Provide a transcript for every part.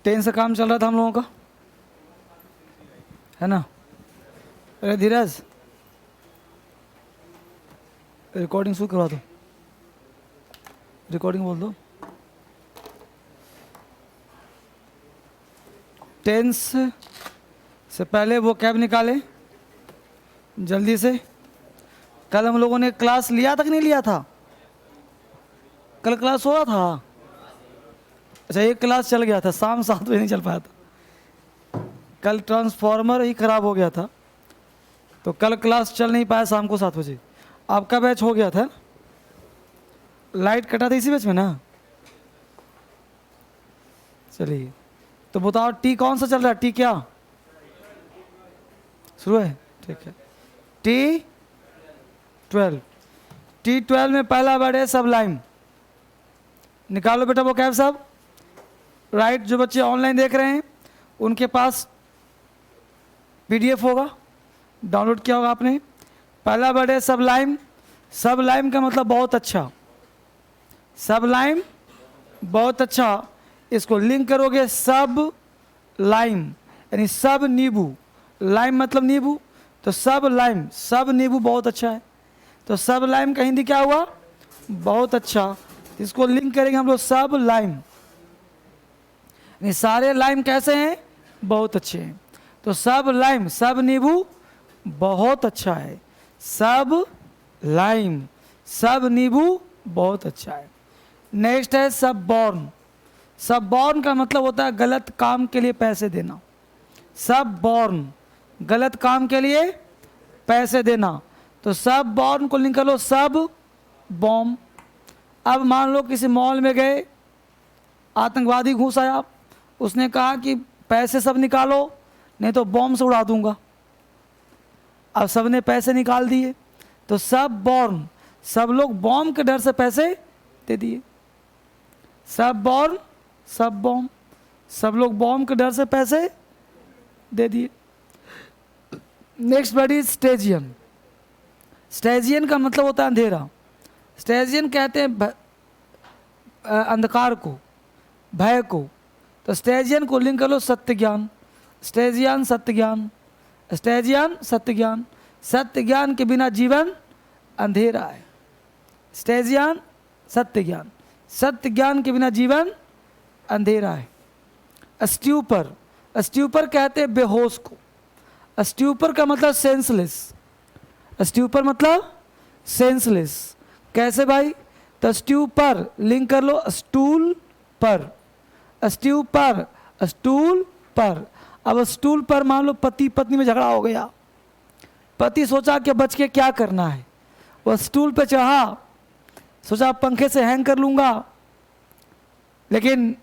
Tense का काम चल रहा था हम लोगों का, है ना। अरे धीरज, रिकॉर्डिंग शुरू करवा दो, रिकॉर्डिंग बोल दो। टेंस से पहले वो कैब निकाले जल्दी से। कल हम लोगों ने क्लास लिया था कि नहीं लिया था? कल क्लास हो रहा था। अच्छा, एक क्लास चल गया था, शाम 7 बजे नहीं चल पाया था। कल ट्रांसफार्मर ही खराब हो गया था, तो कल क्लास चल नहीं पाया शाम को 7 बजे। आपका बैच हो गया था, लाइट कटा था इसी बैच में ना। चलिए, तो बताओ टी कौन सा चल रहा है? टी क्या शुरू है? ठीक है, T12। T12 में पहला वर्ड है सबलाइम। निकालो बेटा वो कैब सब। राइट, जो बच्चे ऑनलाइन देख रहे हैं उनके पास PDF होगा, डाउनलोड किया होगा आपने। पहला वर्ड है सबलाइम। सबलाइम का मतलब बहुत अच्छा। सबलाइम बहुत अच्छा। इसको लिंक करोगे सब लाइम, यानी सब नींबू। लाइम मतलब नींबू, तो सब लाइम, सब नींबू बहुत अच्छा है। तो सब लाइम का हिंदी क्या हुआ? बहुत अच्छा। इसको लिंक करेंगे हम लोग सब लाइम, यानी सारे लाइम कैसे हैं? बहुत अच्छे हैं। तो सब लाइम, सब नींबू बहुत अच्छा है। सब लाइम, सब नींबू बहुत अच्छा है। नेक्स्ट है सब बॉर्न। सब बॉर्न का मतलब होता है गलत काम के लिए पैसे देना। सब बॉर्न, गलत काम के लिए पैसे देना। तो सब बॉर्न को लिंक कर लो सब बॉम्ब। अब मान लो किसी मॉल में गए, आतंकवादी घुस आया, उसने कहा कि पैसे सब निकालो नहीं तो बॉम्ब से उड़ा दूंगा। अब सबने पैसे निकाल दिए, तो सब बॉर्न, सब लोग बॉम्ब के डर से पैसे दे दिए। सब बॉर्न, सब बॉम्ब, सब लोग बॉम्ब के डर से पैसे दे दिए। Next word is stygian. Stygian का मतलब होता है अंधेरा। स्टेजियन कहते हैं अंधकार को, भय को। तो स्टेजियन को लिंक कर लो सत्य ज्ञान। स्टेजियन सत्य ज्ञान, स्टेजियन सत्य ज्ञान। सत्य ज्ञान के बिना जीवन अंधेरा है। स्टेजियन सत्य ज्ञान, सत्य ज्ञान के बिना जीवन अंधेरा है। स्ट्यूपर, स्ट्यूपर कहते हैं बेहोश को। स्ट्यूपर का मतलब सेंसलेस। स्ट्यूपर मतलब सेंसलेस। कैसे भाई? तो स्ट्यूपर लिंक कर लो स्टूल पर। स्ट्यूपर, स्टूल पर। अब स्टूल पर मान लो पति पत्नी में झगड़ा हो गया, पति सोचा कि बच के क्या करना है, वह स्टूल पे चढ़ा, सोचा पंखे से हैंग कर लूंगा, लेकिन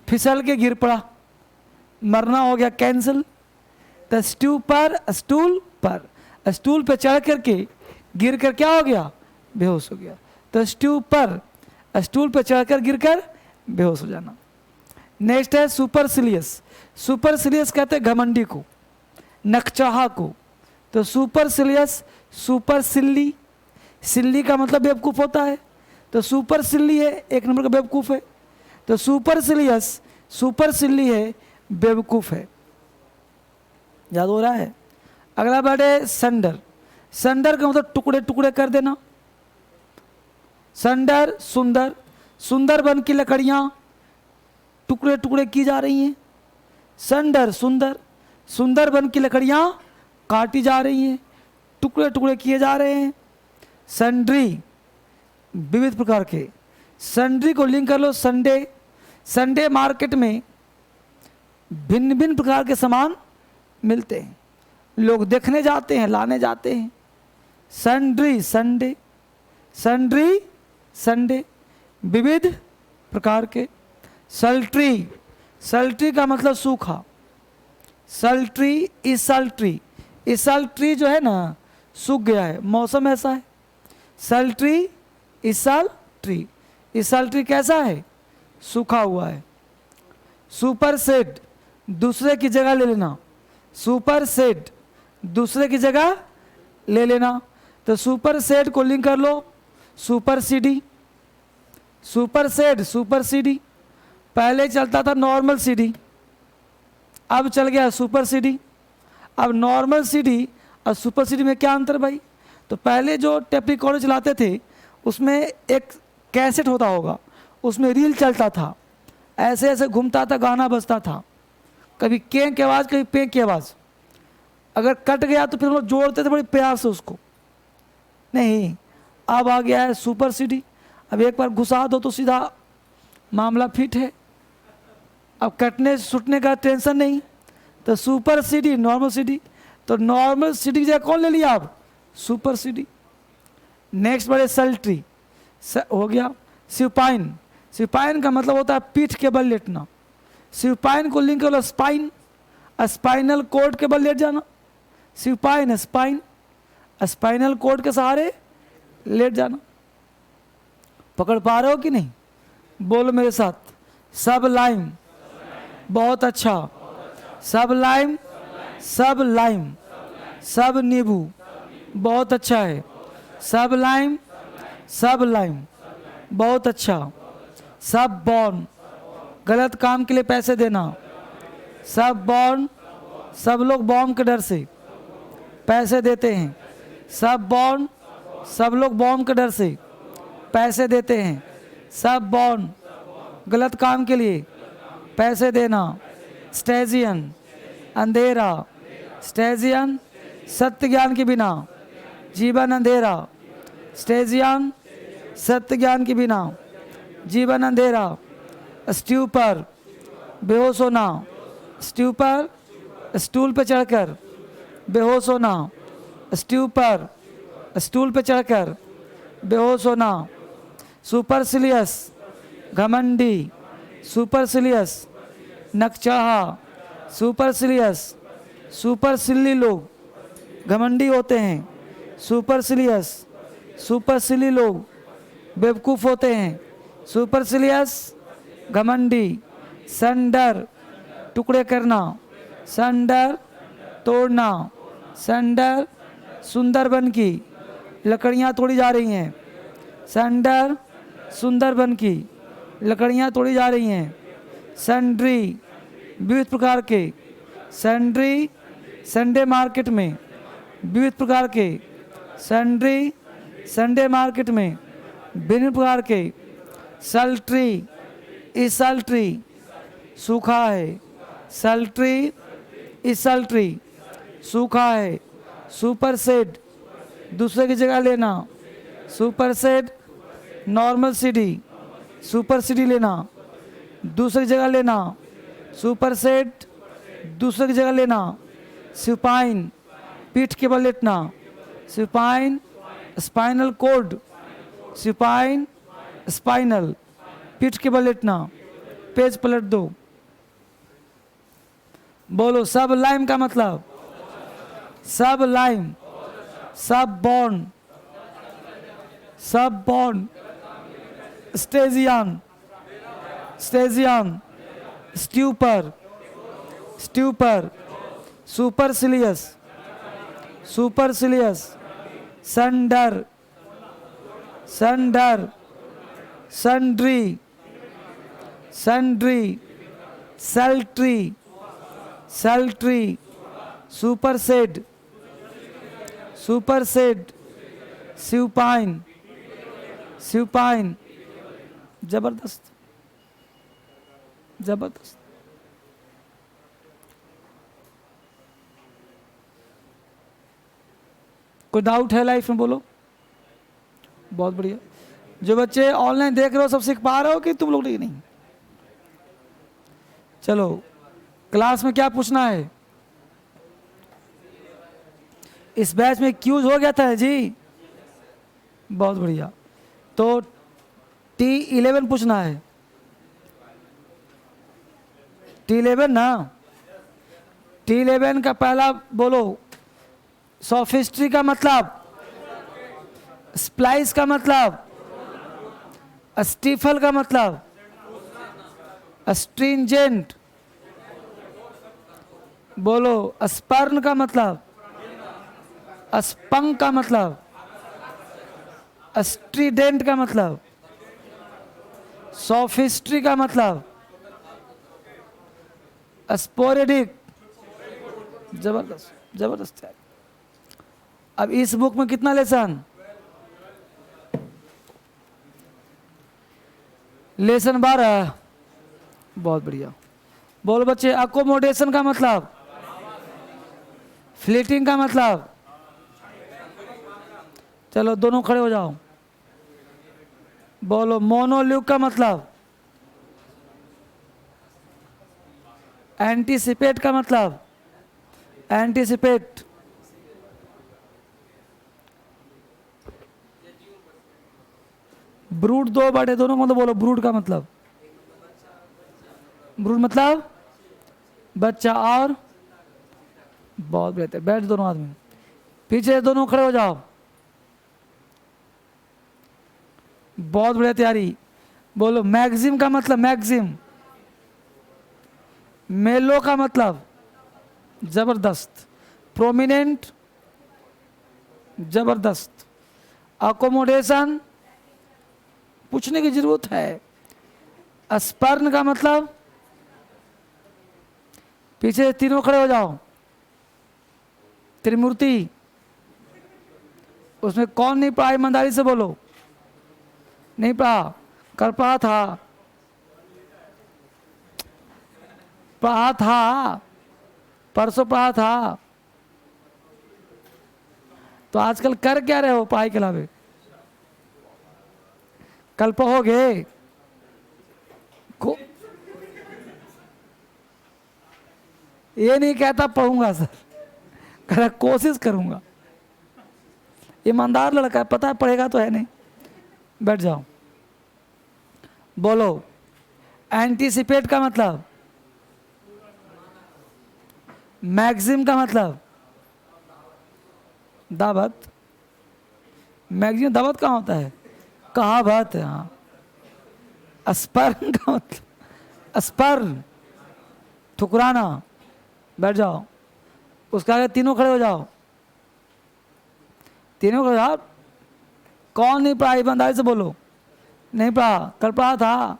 फिसल के गिर पड़ा, मरना हो गया कैंसिल। तो स्ट्यूपर, स्टूल पर, स्टूल पे चढ़ करके गिर कर क्या हो गया? बेहोश हो गया। तो स्ट्यूपर, स्टूल पे चढ़कर गिरकर बेहोश हो जाना। नेक्स्ट है सुपरसिलियस। सुपरसिलियस कहते हैं घमंडी को, नकचाहा को। तो सुपरसिलियस, सुपर सिल्ली, सिल्ली का मतलब बेवकूफ़ होता है, तो सुपर सिल्ली है, एक नंबर का बेवकूफ़ है। तो सुपरसिलियस, सुपर सिल्ली है, बेवकूफ़ है। याद हो रहा है? अगला वर्ड है संडर। संडर का मतलब टुकड़े टुकड़े कर देना। संडर सुंदर, सुंदर बन की लकड़ियां टुकड़े टुकड़े की जा रही हैं। संडर सुंदर, सुंदर बन की लकड़ियां काटी जा रही हैं, टुकड़े टुकड़े किए जा रहे हैं। संड्री, विविध प्रकार के। संड्री को लिंक कर लो संडे। संडे मार्केट में भिन्न भिन्न प्रकार के सामान मिलते हैं, लोग देखने जाते हैं, लाने जाते हैं। संड्री संडे, संड्री संडे, विविध प्रकार के। सल्ट्री, सल्ट्री का मतलब सूखा। सल्ट्री, इसल्ट्री, इसल्ट्री जो है ना सूख गया है, मौसम ऐसा है। सल्ट्री, इसल्ट्री, इसल्ट्री कैसा है? सूखा हुआ है। सुपर सेट, दूसरे की जगह ले लेना। सुपर सेट, दूसरे की जगह ले लेना। तो सुपर सेट को लिंक कर लो super CD. Super set, super CD. पहले चलता था नॉर्मल सीडी, अब चल गया सुपर सीडी। अब नॉर्मल सीडी और सुपर सीडी में क्या अंतर भाई? तो पहले जो टेप रिकॉर्डर चलाते थे उसमें एक कैसेट होता होगा, उसमें रील चलता था, ऐसे ऐसे घूमता था, गाना बजता था, कभी कें की आवाज़ कभी पे की आवाज़। अगर कट गया तो फिर हम लोग जोड़ते थे बड़े प्यार से उसको। नहीं, अब आ गया है सुपर सीडी। अब एक बार घुसा दो तो सीधा मामला फिट है, अब कटने छूटने का टेंशन नहीं। तो सुपर सीडी, नॉर्मल सीडी, तो नॉर्मल सीडी की जगह कौन ले लिया आप? Super CD. नेक्स्ट बढ़े सल्ट्री, हो गया सिपाइन। सिपाइन का मतलब होता है पीठ के बल लेटना। सिपाइन को लिंक करो स्पाइन, स्पाइनल कोड के बल लेट जाना। सिपाइन स्पाइन, स्पाइनल कोड के सहारे लेट जाना। पकड़ पा रहे हो कि नहीं? बोलो मेरे साथ, सब लाइम, बहुत अच्छा, सब लाइम, सब लाइम, सब नींबू, बहुत अच्छा है, सब लाइम, सब लाइम, बहुत अच्छा, सब बॉर्न, गलत काम के लिए पैसे देना, सब बॉर्न, सब लोग बॉम्ब के डर से पैसे देते हैं, सब बॉर्न, सब लोग बॉम्ब के डर से पैसे देते हैं, सब बॉर्न, गलत काम के लिए पैसे देना। स्टेजियन, अंधेरा, स्टेजियन, सत्य ज्ञान के बिना जीवन अंधेरा। स्टेजियन, सत्य ज्ञान के बिना जीवन अंधेरा। स्ट्यूपर, बेहोश होना, स्ट्यूपर, स्टूल पे चढ़कर बेहोश होना, स्ट्यूपर, स्टूल पे चढ़कर बेहोश होना। सुपरसिलियस, घमंडी, सुपरसिलियस, नकचढ़ा, सुपरसिलियस, सुपरसिली लोग घमंडी होते हैं। सुपरसिलियस, सुपरसिली लोग बेवकूफ़ होते हैं। सुपरसिलियस, घमंडी। संडर, टुकड़े करना, संडर, तोड़ना, संडर, सुंदरबन की लकड़ियाँ तोड़ी जा रही हैं। संडर, सुंदरबन की लकड़ियाँ तोड़ी जा रही हैं। सन्ड्री, विविध प्रकार के, सन्ड्री, संडे मार्केट में विविध प्रकार के, सन्ड्री, संडे मार्केट में भिन्न प्रकार के। सल्ट्री, इस सल्ट्री, सूखा है, सल्ट्री, इस सल्ट्री, सूखा है। सुपर सेड, दूसरे की जगह लेना, super said, normal CD, super CD लेना, दूसरी जगह लेना, सुपर सेट, दूसरे की जगह लेना। सुपाइन, पीठ के बल लेटना, supine, spinal cord, supine, spinal, पीठ के बल लेटना। पेज पलट दो, बोलो सब लाइम का मतलब, सब lime, suborn, suborn. Stygian, stygian, stupor, stupor, supercilious, supercilious, sunder, sunder, sundry, sundry, sultry, sultry, supersede, supersede, supine, supine. जबरदस्त, जबरदस्त। कोई डाउट है लाइफ में? बोलो। बहुत बढ़िया। जो बच्चे ऑनलाइन देख रहे हो सब सीख पा रहे हो कि तुम लोग नहीं? चलो क्लास में क्या पूछना है? इस बैच में क्यूज हो गया था जी, बहुत बढ़िया। तो T11 पूछना है, T11 ना। T11 का पहला बोलो, सोफिस्ट्री का मतलब, स्प्लाइस का मतलब, स्टीफल का मतलब, स्ट्रिंजेंट, बोलो स्पर्न का मतलब, स्पंग का मतलब, स्ट्रीडेंट का मतलब, सोफिस्ट्री का मतलब, स्पोरेडिक, जबरदस्त जबरदस्त है। अब इस बुक में कितना लेसन? लेसन 12। बहुत बढ़िया। बोलो बच्चे, अकोमोडेशन का मतलब, फ्लीटिंग का मतलब, चलो दोनों खड़े हो जाओ। बोलो मोनोल्यूक का मतलब, एंटीसिपेट का मतलब, एंटीसिपेट, ब्रूड 2/2 दोनों का मतलब बोलो। ब्रूड का मतलब, ब्रूड मतलब बच्चा और, बहुत बेहतर। बैठ दोनों आदमी, पीछे दोनों खड़े हो जाओ। बहुत बढ़िया तैयारी। बोलो मैक्सिम का मतलब, मैक्सिम, मेलो का मतलब जबरदस्त, प्रोमिनेंट जबरदस्त, अकोमोडेशन पूछने की जरूरत है। स्पर्न का मतलब, पीछे तीनों खड़े हो जाओ। त्रिमूर्ति, उसमें कौन नहीं पढ़ा? ईमानदारी से बोलो। नहीं पढ़ा? कल पढ़ा था, पढ़ा था, परसों पढ़ा था। तो आजकल कर क्या रहे हो पढ़ाई के अलावे? कल पढ़ोगे को? ये नहीं कहता पढ़ूंगा सर, कह रहा कोशिश करूंगा। ईमानदार लड़का है, पता है पढ़ेगा तो है नहीं। बैठ जाओ। बोलो एंटीसिपेट का मतलब, मैक्सिम का मतलब दावत, मैक्सिमम दावत कहाँ होता है? कहावत है। हाँ। स्पर्न का मतलब, स्पर्न ठुकराना। बैठ जाओ। उसके आगे तीनों खड़े हो जाओ। तीनों खड़े हो जाओ। कौन नहीं पढ़ा? ईमानदारी से बोलो। नहीं पढ़ा? कल पढ़ा था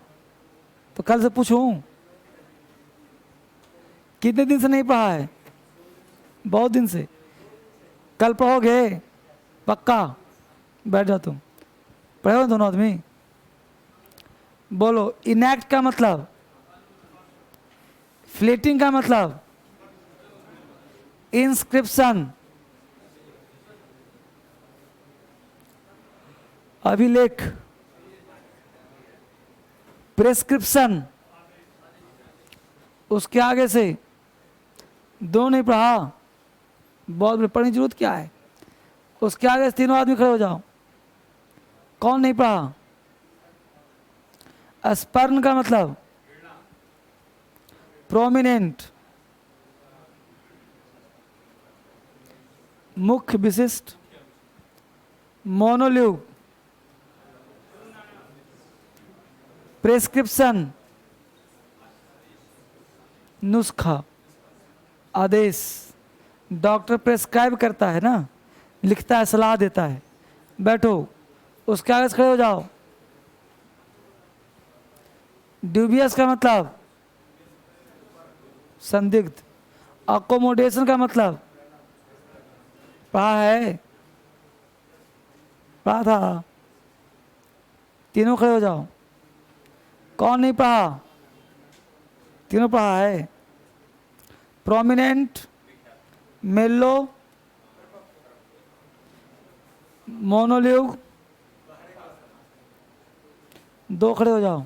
तो कल से पूछूं? कितने दिन से नहीं पढ़ा है? बहुत दिन से। कल पढ़ोगे पक्का? बैठ जाओ तुम। पढ़े हो दोनों आदमी? बोलो इनएक्ट का मतलब, फ्लेटिंग का मतलब, इंस्क्रिप्शन, अभिलेख, प्रेस्क्रिप्शन। उसके आगे से दो नहीं पढ़ा? बहुत पढ़ने की जरूरत क्या है? उसके आगे से तीनों आदमी खड़े हो जाओ। कौन नहीं पढ़ा? स्पर्न का मतलब प्रोमिनेंट, मुख्य विशिष्ट, मोनोल्यूग, प्रेस्क्रिप्शन नुस्खा, आदेश। डॉक्टर प्रेस्क्राइब करता है ना, लिखता है, सलाह देता है। बैठो। उसके आगे से खड़े हो जाओ। ड्यूबियस का मतलब संदिग्ध। अकोमोडेशन का मतलब पढ़ा है? पढ़ा था? तीनों खड़े हो जाओ। कौन नहीं पढ़ा? तीनों पढ़ा है। प्रोमिनेंट, मेलो, मोनोल्यूग, दो खड़े हो जाओ।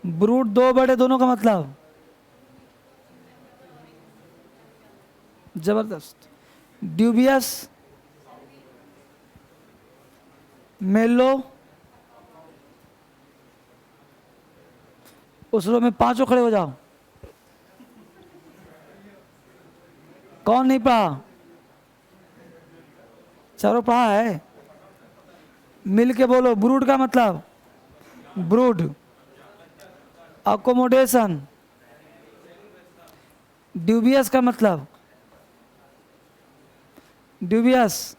ब्रूट 2/2 दोनों का मतलब जबरदस्त। ड्यूबियस, मेलो, उस रो में पांचों खड़े हो जाओ। कौन नहीं पढ़ा? चारों पढ़ा है। मिल के बोलो। ब्रूड का मतलब, ब्रूड, अकोमोडेशन। ड्यूबियस का मतलब, ड्यूबियस,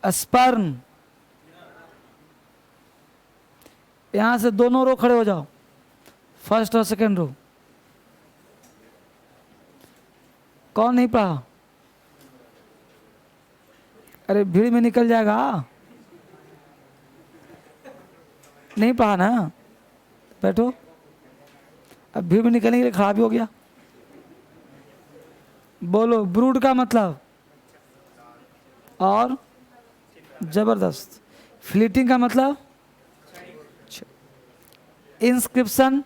स्पर्न। यहां से दोनों रो खड़े हो जाओ। फर्स्ट और सेकंड रो। कौन नहीं पढ़ा? अरे भीड़ में निकल जाएगा। नहीं पढ़ा ना, बैठो। अब भीड़ में निकलने के लिए खराब ही हो गया। बोलो, ब्रूड का मतलब और जबरदस्त। फ्लीटिंग का मतलब इंस्क्रिप्शन।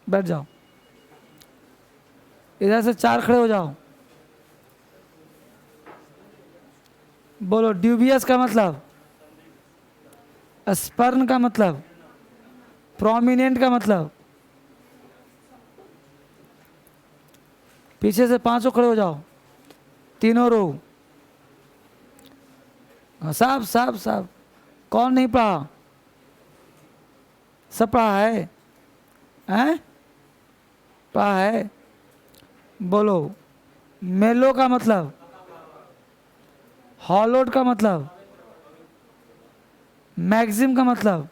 बैठ जाओ, इधर से 4 खड़े हो जाओ। बोलो, ड्यूबियस का मतलब, स्पर्न का मतलब, प्रोमिनेंट का मतलब। पीछे से 5 खड़े हो जाओ, तीनों रो। सब सब सब। कौन नहीं पढ़ा? सब पढ़ा है? हैं? पढ़ा है। बोलो, मेलो का मतलब, हॉलोड का मतलब, मैक्सिम का मतलब,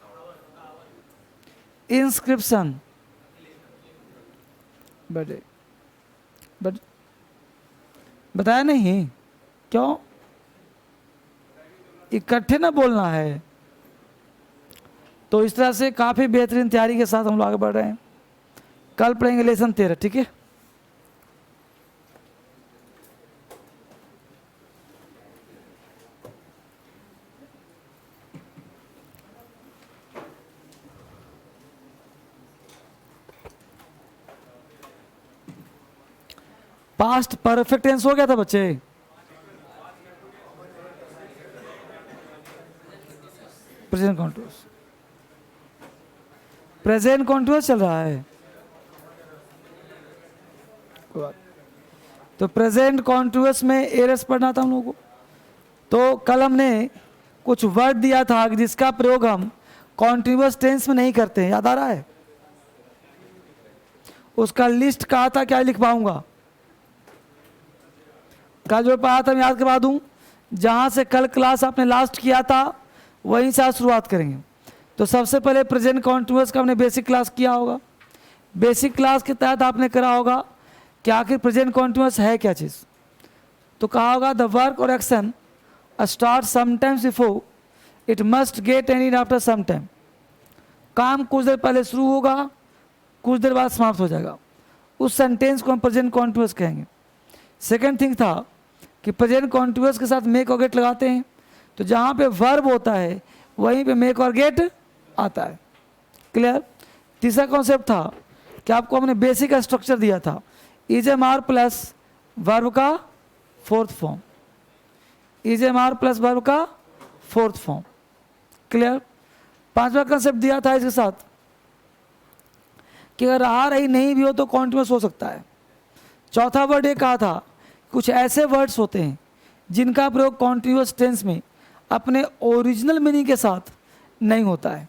इंस्क्रिप्शन। बट बताया नहीं क्यों? इकट्ठे ना बोलना है। तो इस तरह से काफ़ी बेहतरीन तैयारी के साथ हम लोग आगे बढ़ रहे हैं। कल पढ़ेंगे लेसन 13, ठीक है? पास्ट परफेक्ट टेंस हो गया था बच्चे? प्रेजेंट कॉन्टिन्यूअस, प्रेजेंट कॉन्टिन्यूअस चल रहा है। तो प्रेजेंट कॉन्टिन्यूअस में एरर्स पढ़ना था हम लोगों को। तो कल हमने कुछ वर्ड दिया था जिसका प्रयोग हम कॉन्टिन्यूअस टेंस में नहीं करते हैं, याद आ रहा है? उसका लिस्ट कहा था, क्या लिख पाऊंगा? कल जो पढ़ा था मैं याद करवा दूं। जहां से कल क्लास आपने लास्ट किया था वहीं से आज शुरुआत करेंगे। तो सबसे पहले प्रेजेंट कॉन्टिन्यूअस का हमने बेसिक क्लास किया होगा। बेसिक क्लास के तहत आपने करा होगा कि आखिर प्रेजेंट कॉन्टिन्यूअस है क्या चीज़। तो कहा होगा द वर्क और action start sometimes before it must get and after some time. काम कुछ देर पहले शुरू होगा, कुछ देर बाद समाप्त हो जाएगा। उस सेंटेंस को हम प्रेजेंट कॉन्टिन्यूअस कहेंगे। सेकेंड थिंग था कि प्रेजेंट कॉन्टिन्यूअस के साथ मेक और गेट लगाते हैं। तो जहाँ पे वर्ब होता है वहीं पे मेक और गेट आता है। क्लियर? तीसरा कॉन्सेप्ट था कि आपको हमने बेसिक स्ट्रक्चर दिया था, is am are plus verb का fourth form, is am are plus verb का फोर्थ फॉर्म। क्लियर? पांचवा कॉन्सेप्ट दिया था इसके साथ कि अगर आ रही नहीं भी हो तो कॉन्टिन्यूअस हो सकता है। चौथा वर्ड ये कहा था कुछ ऐसे वर्ड्स होते हैं जिनका प्रयोग कॉन्टिन्यूअस टेंस में अपने ओरिजिनल मीनिंग के साथ नहीं होता है।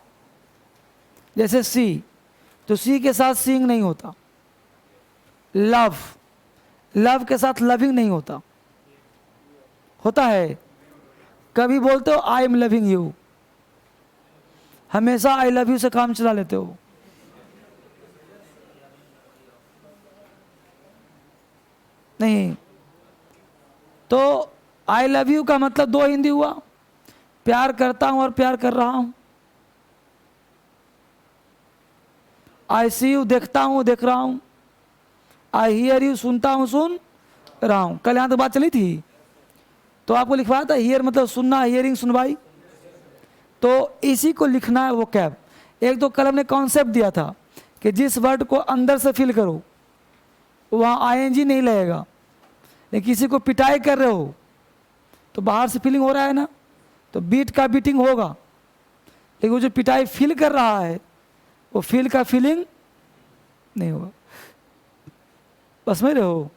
जैसे सी, तो सी के साथ सीइंग नहीं होता। लव, लव के साथ लविंग नहीं होता। होता है? कभी बोलते हो आई एम लविंग यू, हमेशा आई लव यू से काम चला लेते हो। नहीं। तो आई लव यू का मतलब दो हिंदी हुआ, प्यार करता हूं और प्यार कर रहा हूं। आई सी यू, देखता हूं देख रहा हूं। आई हियर यू, सुनता हूं सुन रहा हूं। कल यहां तक बात चली थी। तो आपको लिखवाया था हियर मतलब सुनना, हियरिंग सुनवाई। तो इसी को लिखना है वो कैब। एक तो कल हमने कॉन्सेप्ट दिया था कि जिस वर्ड को अंदर से फिल करो वहाँ आईएनजी नहीं लगेगा। लेकिन किसी को पिटाई कर रहे हो तो बाहर से फीलिंग हो रहा है ना, तो बीट का बीटिंग होगा। लेकिन वो जो पिटाई फील कर रहा है वो फील का फीलिंग नहीं होगा। बस में रहो।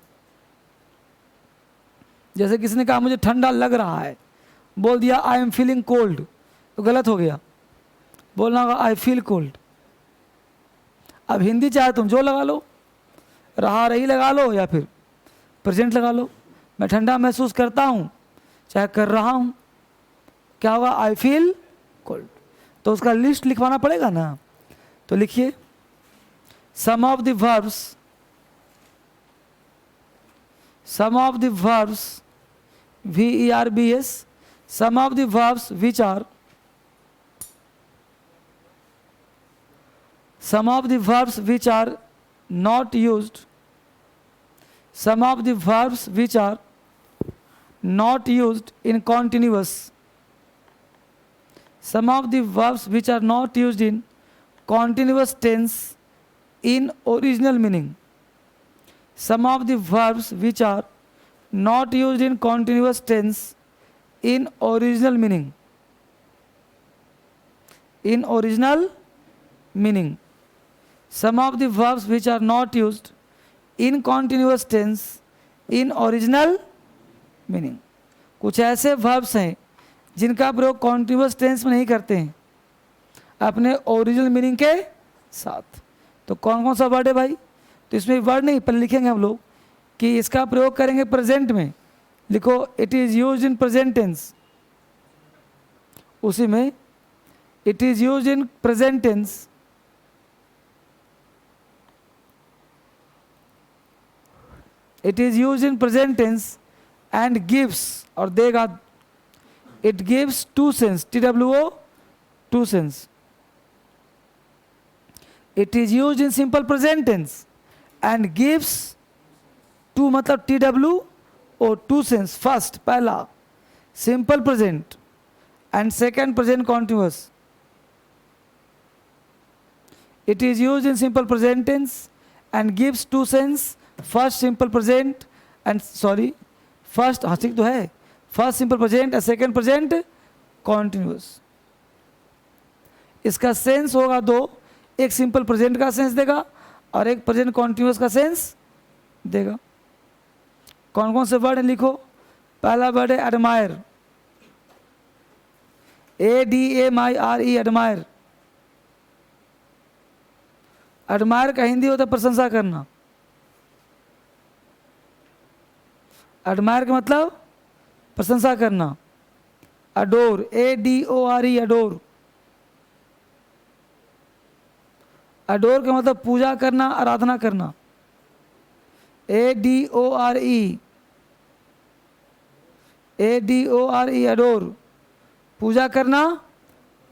जैसे किसी ने कहा मुझे ठंडा लग रहा है, बोल दिया आई एम फीलिंग कोल्ड, तो गलत हो गया। बोलना होगा आई फील कोल्ड। अब हिंदी चाहे तुम जो लगा लो, रहा रही लगा लो या फिर प्रेजेंट लगा लो। मैं ठंडा महसूस करता हूँ चाहे कर रहा हूँ, क्या होगा? I feel cold. तो उसका लिस्ट लिखवाना पड़ेगा ना। तो लिखिए some of the verbs, some of the verbs VERBS, some of the verbs which are, some of the verbs which are not used, some of the verbs which are not used in continuous, some of the verbs which are not used in continuous tense in original meaning, some of the verbs which are not used in continuous tense in original meaning, in original meaning, some of the verbs which are not used in continuous tense in original meaning. कुछ ऐसे verbs हैं जिनका प्रयोग continuous tense में नहीं करते हैं, अपने ओरिजिनल मीनिंग के साथ। तो कौन कौन सा वर्ड है भाई? तो इसमें वर्ड नहीं, पहले लिखेंगे हम लोग कि इसका प्रयोग करेंगे प्रेजेंट में। लिखो it is used in present tense, उसी में it is used in present tense, it is used in present tense and gives, और देगा, it gives two sense, TWO two sense. It is used in simple present tense and gives two, मतलब TWO two sense. First पहला simple present and second present continuous. It is used in simple present tense and gives two sense. First simple present and sorry first, हाँ ठीक तो है, first simple present and second present continuous. इसका sense होगा दो, एक simple present का sense देगा और एक प्रेजेंट कॉन्टिन्यूअस का सेंस देगा। कौन कौन से वर्ड है लिखो। पहला वर्ड है एडमायर, ADMIRE, एडमायर। एडमायर का हिंदी होता है प्रशंसा करना। एडमायर का मतलब प्रशंसा करना। Adore, ADORE, adore. अडोर का मतलब पूजा करना, आराधना करना। ADORE, ADORE, अडोर, पूजा करना,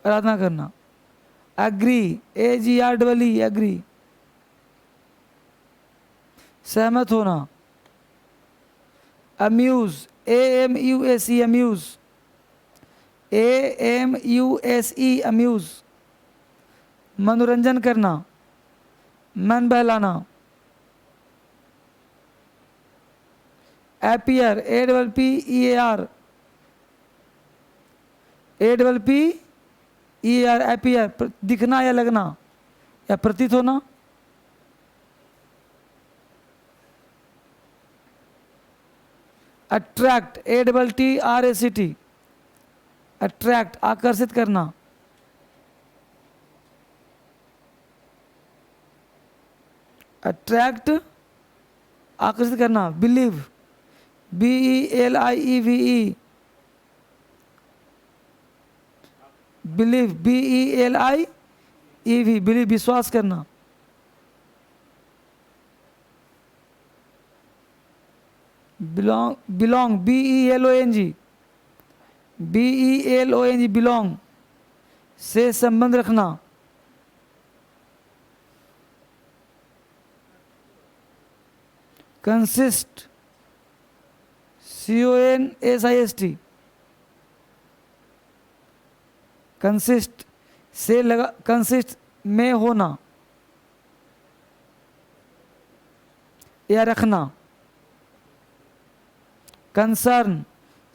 आराधना करना। एग्री, AGREE, एग्री, सहमत होना। Amuse, AMUSE, amuse, AMUSE, amuse, मनोरंजन करना, मन बहलाना। अपीयर, APPEAR, APPEAR, अपीयर, दिखना या लगना या प्रतीत होना। अट्रैक्ट, ATTRACT, अट्रैक्ट, आकर्षित करना। अट्रैक्ट, आकर्षित करना। Believe, BELIEVE, believe, BELIEV, believe, विश्वास करना। बिलोंग, बिलोंग, BELONG, बिलोंग, से संबंध रखना। कंसिस्ट, CONSIST, कंसिस्ट से लगा, कंसिस्ट में होना या रखना। कंसर्न,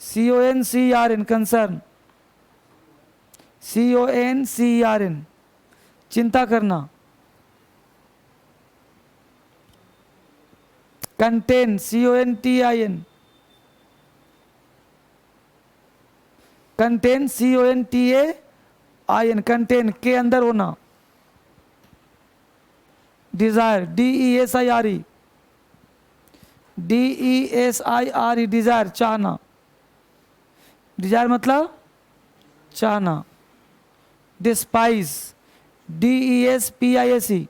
CONCERN, कंसर्न, CONCERN, चिंता करना। Contain, CONTIN, contain, CONTAIN, contain, के अंदर होना। डिजायर, DESIRE, डिजायर, चाहना। डिजायर मतलब चाहना। डिस्पाइज, DESPIAC,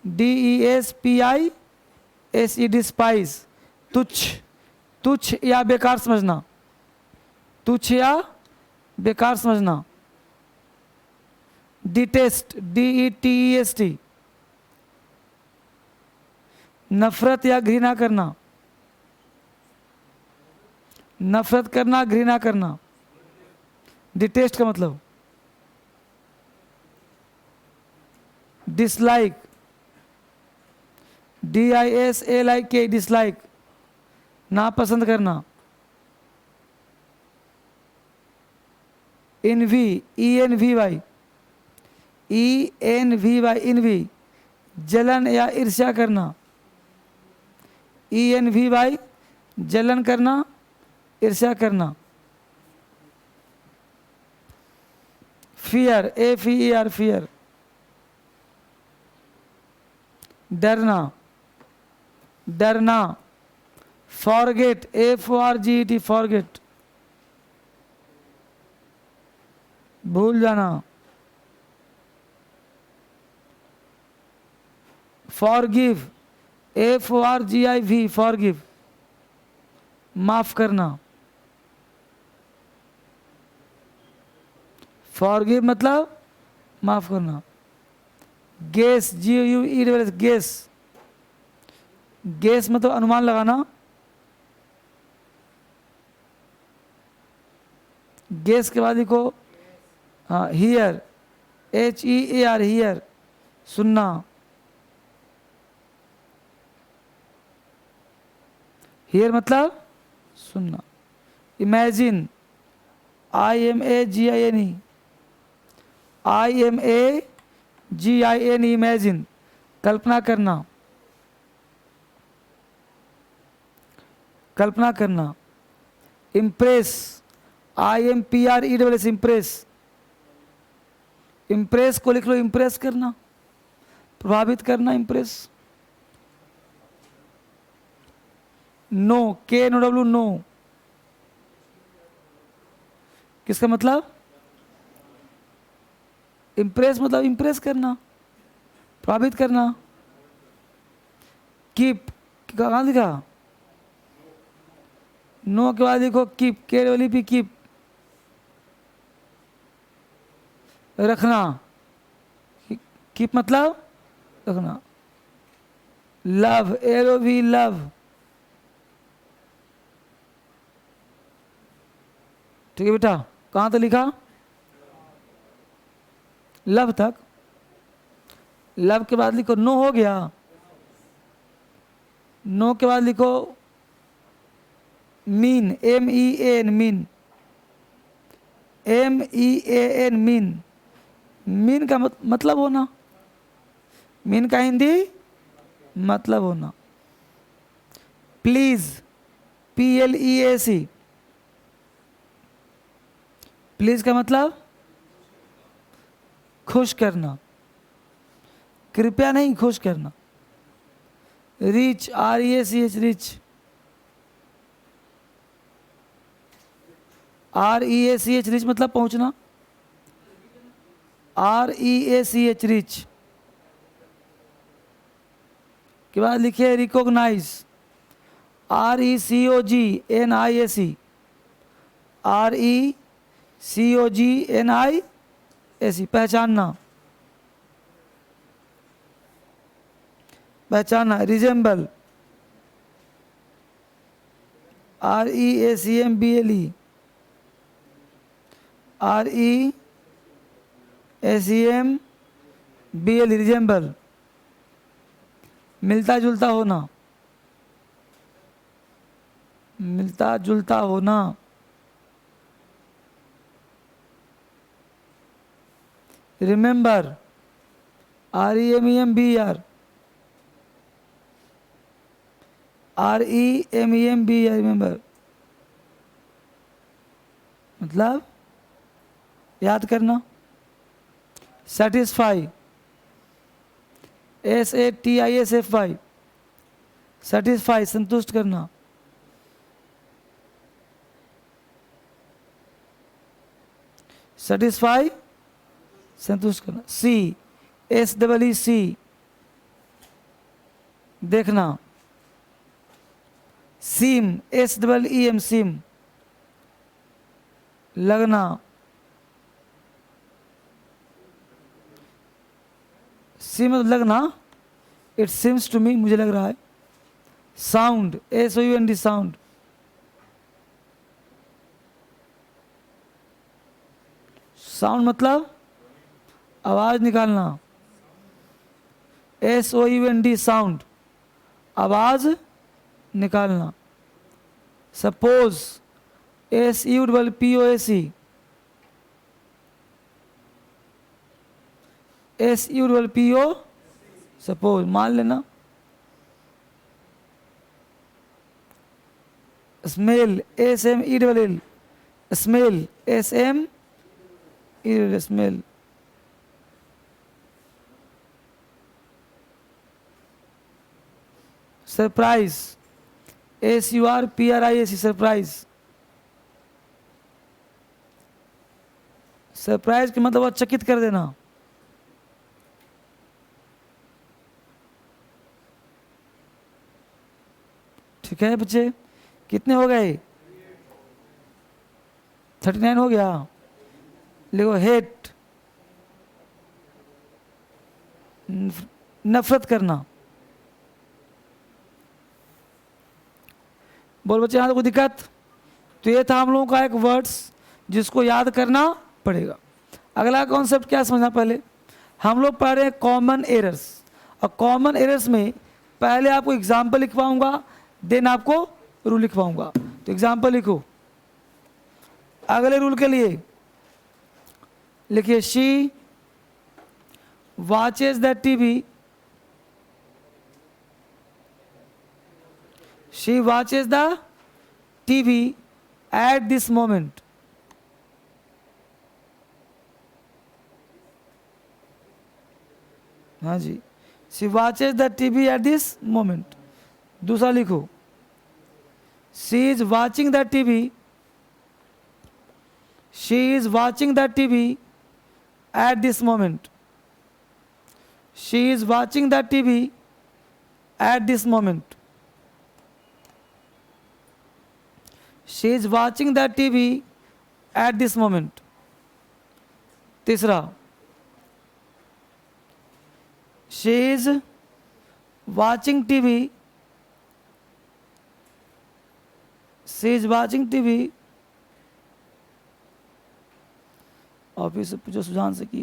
DESPIACE, डिस्पाइस, तुच्छ, तुच्छ या बेकार समझना, तुच्छ या बेकार समझना। डिटेस्ट, DETEST, नफरत या घृणा करना, नफरत करना, घृणा करना। डिटेस्ट का मतलब डिसलाइक, DISLIK, डिसलाइक, नापसंद करना। इनवी, ENVY, ENVY, इनवी, जलन या ईर्ष्या करना। ENVY, जलन करना, ईर्ष्या करना। फियर, FER, फियर, डरना, डरना। फॉरगेट, FORGET, फॉरगेट, भूल जाना। फॉरगिव, FORGIV, फॉरगिव, माफ करना। फॉरगिव मतलब माफ करना। गेस, GUE, गेस, गेस मतलब अनुमान लगाना। गेस के बाद लिखो हाँ हियर, HEAR, हियर, सुनना। हियर मतलब सुनना। इमेजिन, IMAGINE, IMAGINE, इमेजिन, कल्पना करना, कल्पना करना। इम्प्रेस, IMPRESS, इम्प्रेस, इम्प्रेस को लिख लो, इम्प्रेस करना, प्रभावित करना, इम्प्रेस। नो, KNOW, नो, किसका मतलब इम्प्रेस मतलब इम्प्रेस करना, प्रभावित करना। कीप, कहाँ लिखा? नो के बाद लिखो कीप, केवली भी कीप, रखना। कीप मतलब रखना। लव, LOV, लव, ठीक है बेटा। कहाँ तक लिखा? लव तक। लव के बाद लिखो नो, हो गया। नो के बाद लिखो mean, MEAN, mean, MEAN, mean, mean का मतलब होना। मीन का हिंदी मतलब होना। प्लीज, PLEAC, प्लीज का मतलब खुश करना, कृपया नहीं, खुश करना। Rich, REACH, rich, REACH, rich मतलब पहुंचना। REACH, रिच के बाद लिखिए रिकॉग्नाइज, RECOGNIAC, RECOGNIAC, पहचानना, पहचानना। रिजेंबल, REACMBLE, REACMBLE, रिजेंबल, मिलता जुलता होना, मिलता जुलता होना। रिमेंबर, REMEMBER, REMEMBER, रिमेंबर मतलब याद करना। सेटिस्फाई, SATISFY, सेटिस्फाई, संतुष्ट करना। सेटिस्फाई संतुष्ट करना। सी, एस डबल ई सी, देखना। सीम, एस डबल ई एम, सीम, लगना। सी मतलब लगना, इट सीम्स टू मी, मुझे लग रहा है। Sound, S O U N D, sound, sound मतलब आवाज निकालना। S O U N D, sound, आवाज निकालना। Suppose, S U double P O S E, S U double P O, suppose, मान लेना। Smell, S M E double L, smell, S M E, smell. Surprise, S U R P R I S E, surprise. Surprise का मतलब चकित कर देना। ठीक है बच्चे, कितने हो गए? 39 हो गया। लिखो हेट, नफरत करना। बोल बच्चे, यहाँ तो कोई दिक्कत? तो ये था हम लोगों का एक वर्ड्स जिसको याद करना पड़ेगा। अगला कॉन्सेप्ट क्या समझना, पहले हम लोग पढ़ रहे हैं कॉमन एरर्स, और कॉमन एरर्स में पहले आपको एग्जाम्पल लिखवाऊंगा, देन आपको रूल लिखवाऊंगा। तो एग्जाम्पल लिखो। अगले रूल के लिए लिखिए, she watches the TV, she watches the TV at this moment. हाँ जी, she watches the TV at this moment. दूसरा लिखो, she is watching the TV, she is watching the TV at this moment, she is watching the TV at this moment, she is watching the TV at this moment. तीसरा, she is watching TV, she is watching TV. Office से पूछो सुजान से कि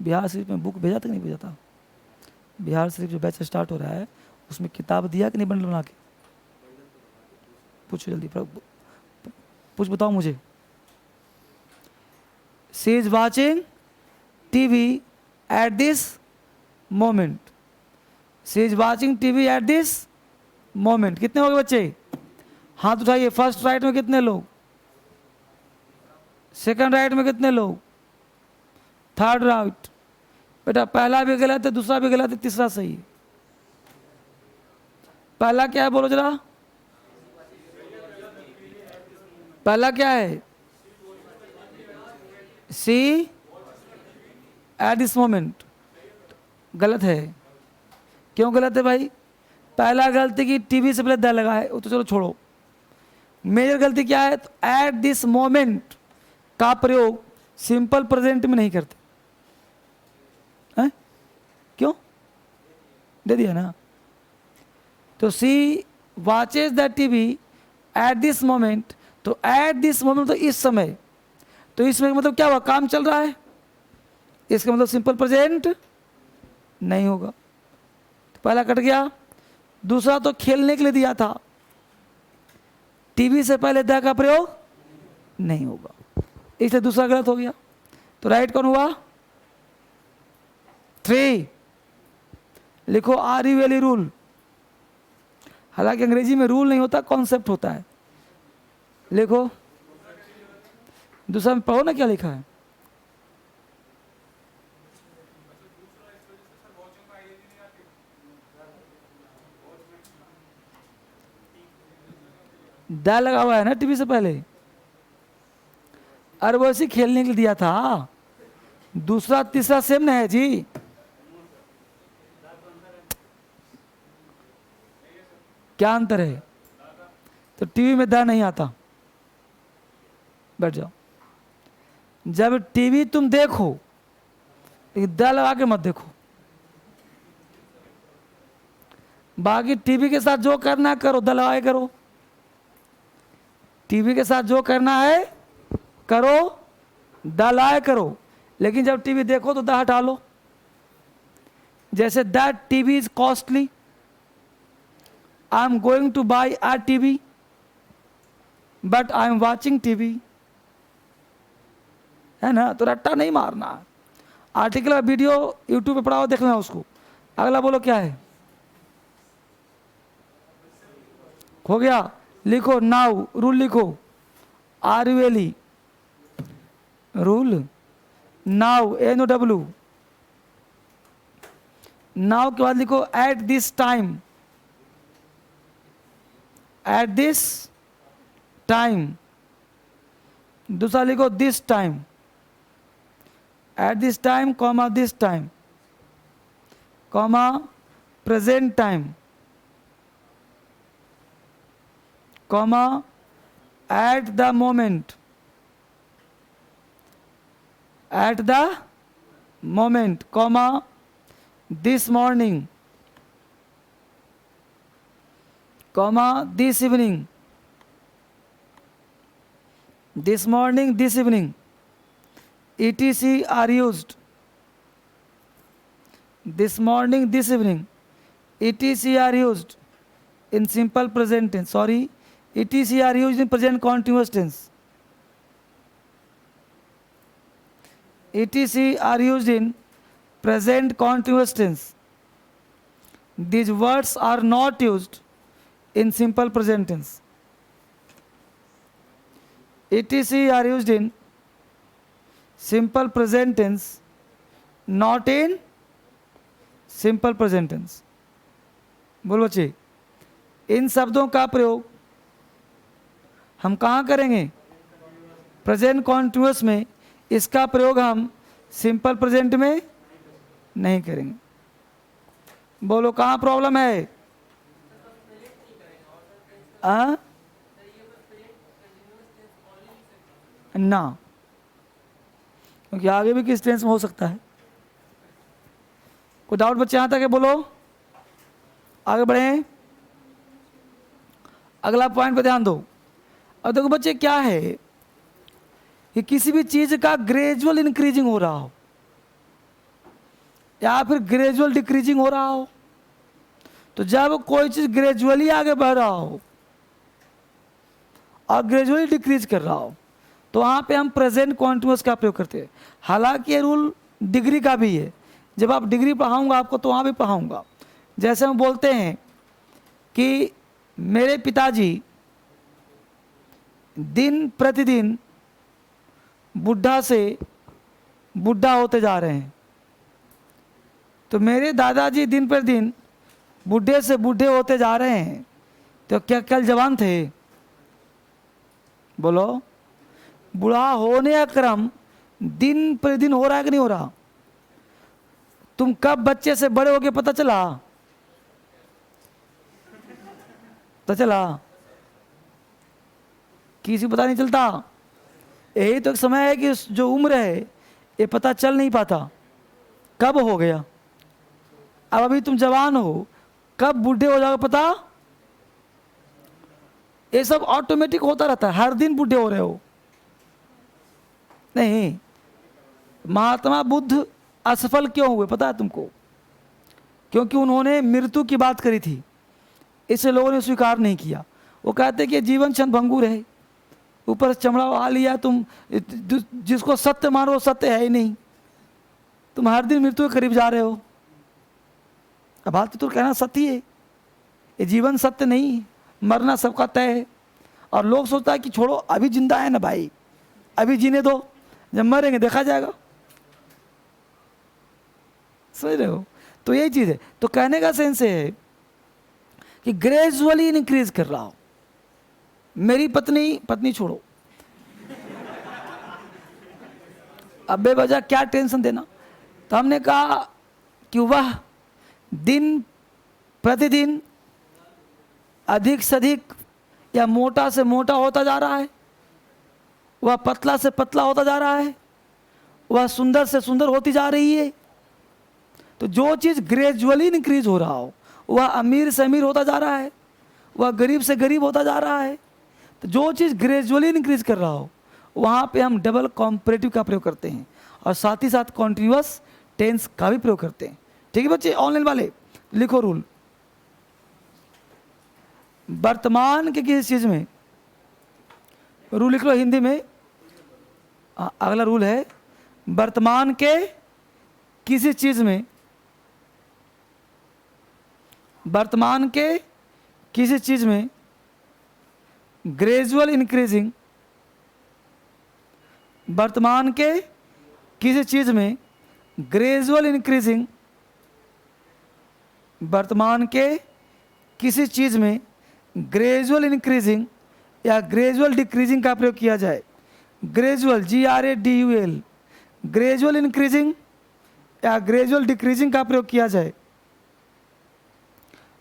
बिहार शरीफ में book भेजा था कि नहीं भेजा था? बिहार शरीफ जो बैच स्टार्ट हो रहा है उसमें किताब दिया कि नहीं बंडल बना के? पूछो जल्दी, पूछ बताओ मुझे। She is watching TV at this moment, she is watching TV at this moment. कितने हो गए बच्चे? हाथ उठाइए। फर्स्ट राइट में कितने लोग? सेकंड राइट में कितने लोग? Third right. बेटा पहला भी गलत है, दूसरा भी गलत है, तीसरा सही है। पहला क्या है बोलो जरा, पहला क्या है? सी एट दिस मोमेंट। गलत है। क्यों गलत है भाई? पहला गलती की टीवी से पहले द लगा है, वो तो चलो छोड़ो। मेजर गलती क्या है? तो एट दिस मोमेंट का प्रयोग सिंपल प्रेजेंट में नहीं करते हैं? क्यों? दे दिया ना। तो she watches the TV at this moment, तो एट दिस मोमेंट तो इस समय, तो इसमें मतलब क्या हुआ? काम चल रहा है, इसका मतलब सिंपल प्रेजेंट नहीं होगा। तो पहला कट गया। दूसरा तो खेलने के लिए दिया था, टीवी से पहले द का प्रयोग नहीं होगा, इसलिए दूसरा गलत हो गया। तो राइट कौन हुआ? 3। लिखो आर यू वैली रूल। हालांकि अंग्रेजी में रूल नहीं होता, कॉन्सेप्ट होता है। लिखो, दूसरा में पढ़ो ना क्या लिखा है। द लगा हुआ है ना टीवी से पहले, और वो ऐसे खेलने के लिए दिया था, दूसरा तीसरा सेम नहीं है जी। क्या अंतर है? तो टीवी में द नहीं आता। बैठ जाओ। जब टीवी तुम देखो, लेकिन द लगा के मत देखो। बाकी टीवी के साथ जो करना है करो, द लगा के करो। टीवी के साथ जो करना है करो, द लाए करो। लेकिन जब टीवी देखो तो द हटा लो। जैसे that TV is costly, I am going two by a TV but I am watching TV, है ना? तो रट्टा नहीं मारना। आर्टिकल वीडियो यूट्यूब पे पढ़ाओ, देखना उसको। अगला बोलो क्या है? हो गया। लिखो नाउ, रूल लिखो। R U L E, rule. Now, NOW। Now के बाद लिखो at this time. At this time. दूसरा लिखो this time. At this time comma this time comma present time comma at the moment. At the moment comma this morning comma this evening. This morning, this evening, etc are used. This morning, this evening, etc are used in simple present tense. Sorry, etc are used in present continuous tense. etc are used in present continuous tense. These words are not used in simple present tense. etc are used in simple present tense, not in simple present tense. बोलो बच्चे, इन शब्दों का प्रयोग हम कहाँ करेंगे? Present continuous में। इसका प्रयोग हम सिंपल प्रेजेंट में नहीं करेंगे। बोलो कहाँ प्रॉब्लम है? ना, क्योंकि आगे भी किस टेंस में हो सकता है। कोई डाउट बच्चे यहाँ तक है? बोलो, आगे बढ़े। अगला पॉइंट पे ध्यान दो। अब देखो बच्चे, क्या है कि किसी भी चीज का ग्रेजुअल इंक्रीजिंग हो रहा हो या फिर ग्रेजुअल डिक्रीजिंग हो रहा हो, तो जब कोई चीज ग्रेजुअली आगे बढ़ रहा हो और ग्रेजुअली डिक्रीज कर रहा हो, तो वहाँ पे हम प्रेजेंट कॉन्टिन्यूअस का प्रयोग करते हैं। हालांकि ये रूल डिग्री का भी है। जब आप डिग्री पढ़ाऊंगा आपको तो वहाँ भी पढ़ाऊंगा। जैसे हम बोलते हैं कि मेरे पिताजी दिन प्रतिदिन बुढ़ा से बुढ़ा होते जा रहे हैं, तो मेरे दादाजी दिन पर दिन बूढ़े से बूढ़े होते जा रहे हैं। तो क्या कल जवान थे? बोलो, बूढ़ा होने का क्रम दिन पर दिन हो रहा है कि नहीं हो रहा? तुम कब बच्चे से बड़े हो गए पता चला? पता चला? किसी को पता नहीं चलता। यही तो एक समय है कि जो उम्र है ये पता चल नहीं पाता कब हो गया। अब अभी तुम जवान हो, कब बूढ़े हो जाओगे पता? ये सब ऑटोमेटिक होता रहता है। हर दिन बूढ़े हो रहे हो नहीं। महात्मा बुद्ध असफल क्यों हुए पता है तुमको? क्योंकि उन्होंने मृत्यु की बात करी थी, इसे लोगों ने स्वीकार नहीं किया। वो कहते कि जीवन क्षण भंगुर है, ऊपर चमड़ा आ लिया तुम, जिसको सत्य मानो वो सत्य है ही नहीं। तुम हर दिन मृत्यु के करीब जा रहे हो। अब बात तो कहना सत्य है, ये जीवन सत्य नहीं है, मरना सबका तय है। और लोग सोचता है कि छोड़ो अभी जिंदा है ना भाई, अभी जीने दो, जब मरेंगे देखा जाएगा। समझ रहे हो? तो यही चीज है। तो कहने का सेंस है कि ग्रेजुअली इंक्रीज कर रहा हो। मेरी पत्नी छोड़ो, अब बेवजह क्या टेंशन देना। तो हमने कहा कि वह दिन प्रतिदिन अधिक से अधिक या मोटा से मोटा होता जा रहा है, वह पतला से पतला होता जा रहा है, वह सुंदर से सुंदर होती जा रही है। तो जो चीज़ ग्रेजुअली इंक्रीज हो रहा हो, वह अमीर से अमीर होता जा रहा है, वह गरीब से गरीब होता जा रहा है। तो जो चीज़ ग्रेजुअली इंक्रीज कर रहा हो, वहाँ पे हम डबल कॉम्परेटिव का प्रयोग करते हैं और साथ ही साथ कॉन्टिन्यूअस टेंस का भी प्रयोग करते हैं। ठीक है बच्चे, ऑनलाइन वाले लिखो रूल। वर्तमान के किसी चीज़ में, रूल लिख लो हिंदी में। अगला रूल है वर्तमान के किसी चीज़ में, वर्तमान के किसी चीज़ में ग्रेजुअल इंक्रीजिंग, वर्तमान के किसी चीज़ में ग्रेजुअल इंक्रीजिंग, वर्तमान के किसी चीज़ में ग्रेजुअल इंक्रीजिंग या ग्रेजुअल डिक्रीजिंग का प्रयोग किया जाए। ग्रेजुअल GRADUAL, ग्रेजुअल इंक्रीजिंग या ग्रेजुअल डिक्रीजिंग का प्रयोग किया जाए।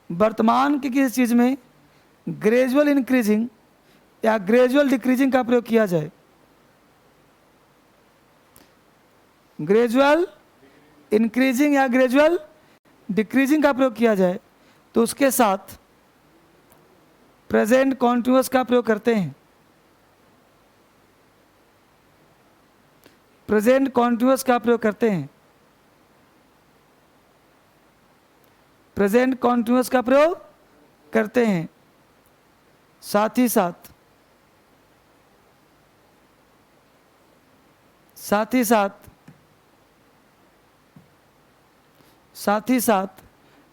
वर्तमान की किसी चीज़ में ग्रेजुअल इंक्रीजिंग या ग्रेजुअल डिक्रीजिंग का प्रयोग किया जाए। ग्रेजुअल इंक्रीजिंग या ग्रेजुअल डिक्रीजिंग का प्रयोग किया जाए तो उसके साथ प्रेजेंट कॉन्टिन्यूअस का प्रयोग करते हैं। प्रेजेंट कॉन्टिन्यूअस का प्रयोग करते हैं। प्रेजेंट कॉन्टिन्यूअस का प्रयोग करते हैं। साथ ही साथ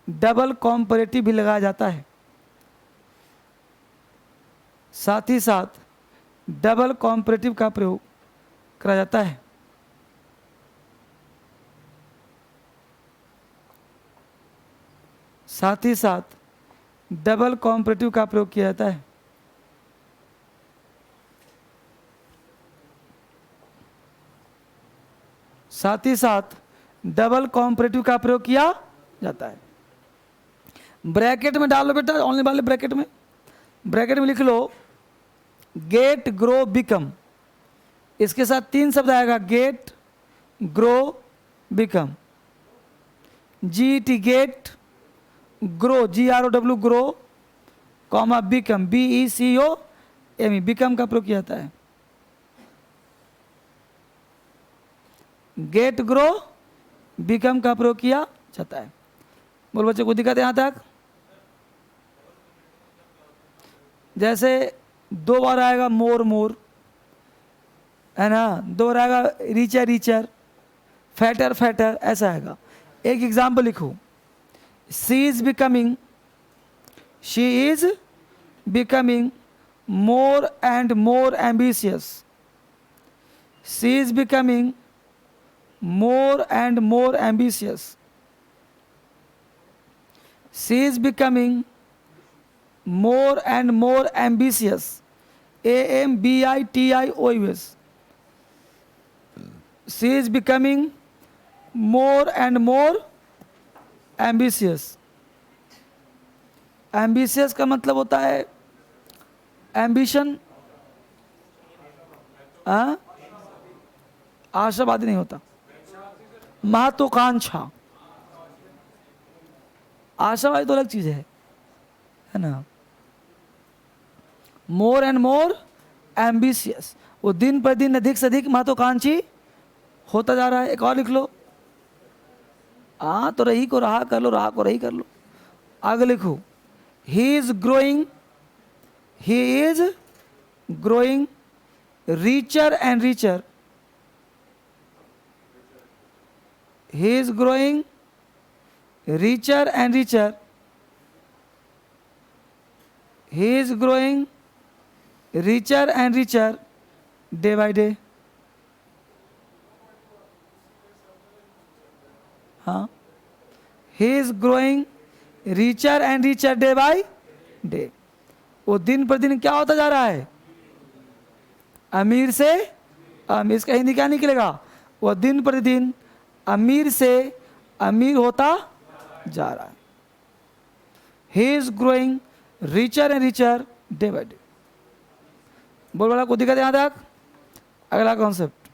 डबल कॉम्परेटिव भी लगाया जाता है। साथ ही साथ डबल कॉम्परेटिव का प्रयोग करा जाता है। साथ ही साथ डबल कॉम्परेटिव का प्रयोग किया जाता है। साथ ही साथ डबल कॉम्परेटिव का प्रयोग किया जाता है। ब्रैकेट में डाल लो बेटा, ऑनलाइन वाले ब्रैकेट में लिख लो गेट ग्रो बिकम। इसके साथ 3 शब्द आएगा, get grow become. GET get, grow GROW grow, comma become BECOME, become का प्रयोग किया जाता है। गेट ग्रो बिकम का प्रयोग किया जाता है। बोल बच्चे, को दिक्कत है यहाँ तक? जैसे 2 बार आएगा मोर, है ना, 2 बार आएगा रीचर, फैटर, ऐसा आएगा। एक एग्जाम्पल लिखो, she is becoming more and more ambitious. She is becoming more and more ambitious. She is becoming more and more ambitious. AMBITIOUS. She is becoming more and more ambitious. Ambitious का मतलब होता है ambition, आशावादी नहीं होता, महत्वाकांक्षा। आशावादी तो अलग चीज है ना। मोर एंड मोर एम्बिशियस, वो दिन पर दिन अधिक से अधिक महत्वाकांक्षी होता जा रहा है। एक और लिख लो, तो रही को रहा कर लो, रहा को रही कर लो। आगे लिखो, he is growing richer and richer. He is growing richer and richer. He is growing richer and richer day by day. He is growing richer and richer day by day. वो दिन पर दिन क्या होता जा रहा है? अमीर से, इसका हिंदी क्या निकलेगा? वह दिन प्रतिदिन अमीर से अमीर होता जा रहा है। He is growing richer and richer day by day. बोल वाला को दिक्कत यहाँ तक? अगला कॉन्सेप्ट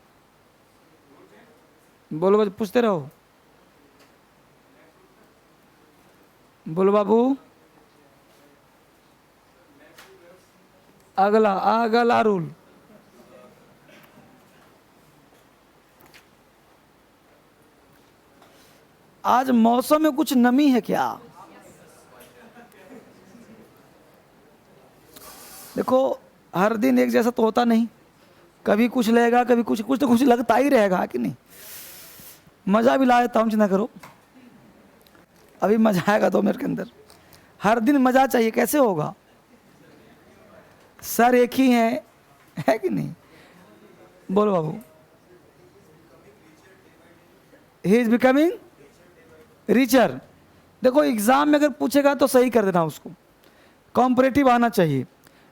बोलो, बच्चे पूछते रहो। बोलो बाबू। अगला अगला रूल, आज मौसम में कुछ नमी है क्या? देखो हर दिन एक जैसा तो होता नहीं, कभी कुछ लगेगा, कभी कुछ कुछ तो कुछ लगता ही रहेगा कि नहीं। मज़ा भी लाए तो चिंता करो, अभी मज़ा आएगा 2 मिनट के अंदर। हर दिन मज़ा चाहिए, कैसे होगा? सर एक ही है कि नहीं? बोलो बाबू। He is becoming richer. देखो एग्जाम में अगर पूछेगा तो सही कर देना उसको, कॉम्परेटिव आना चाहिए,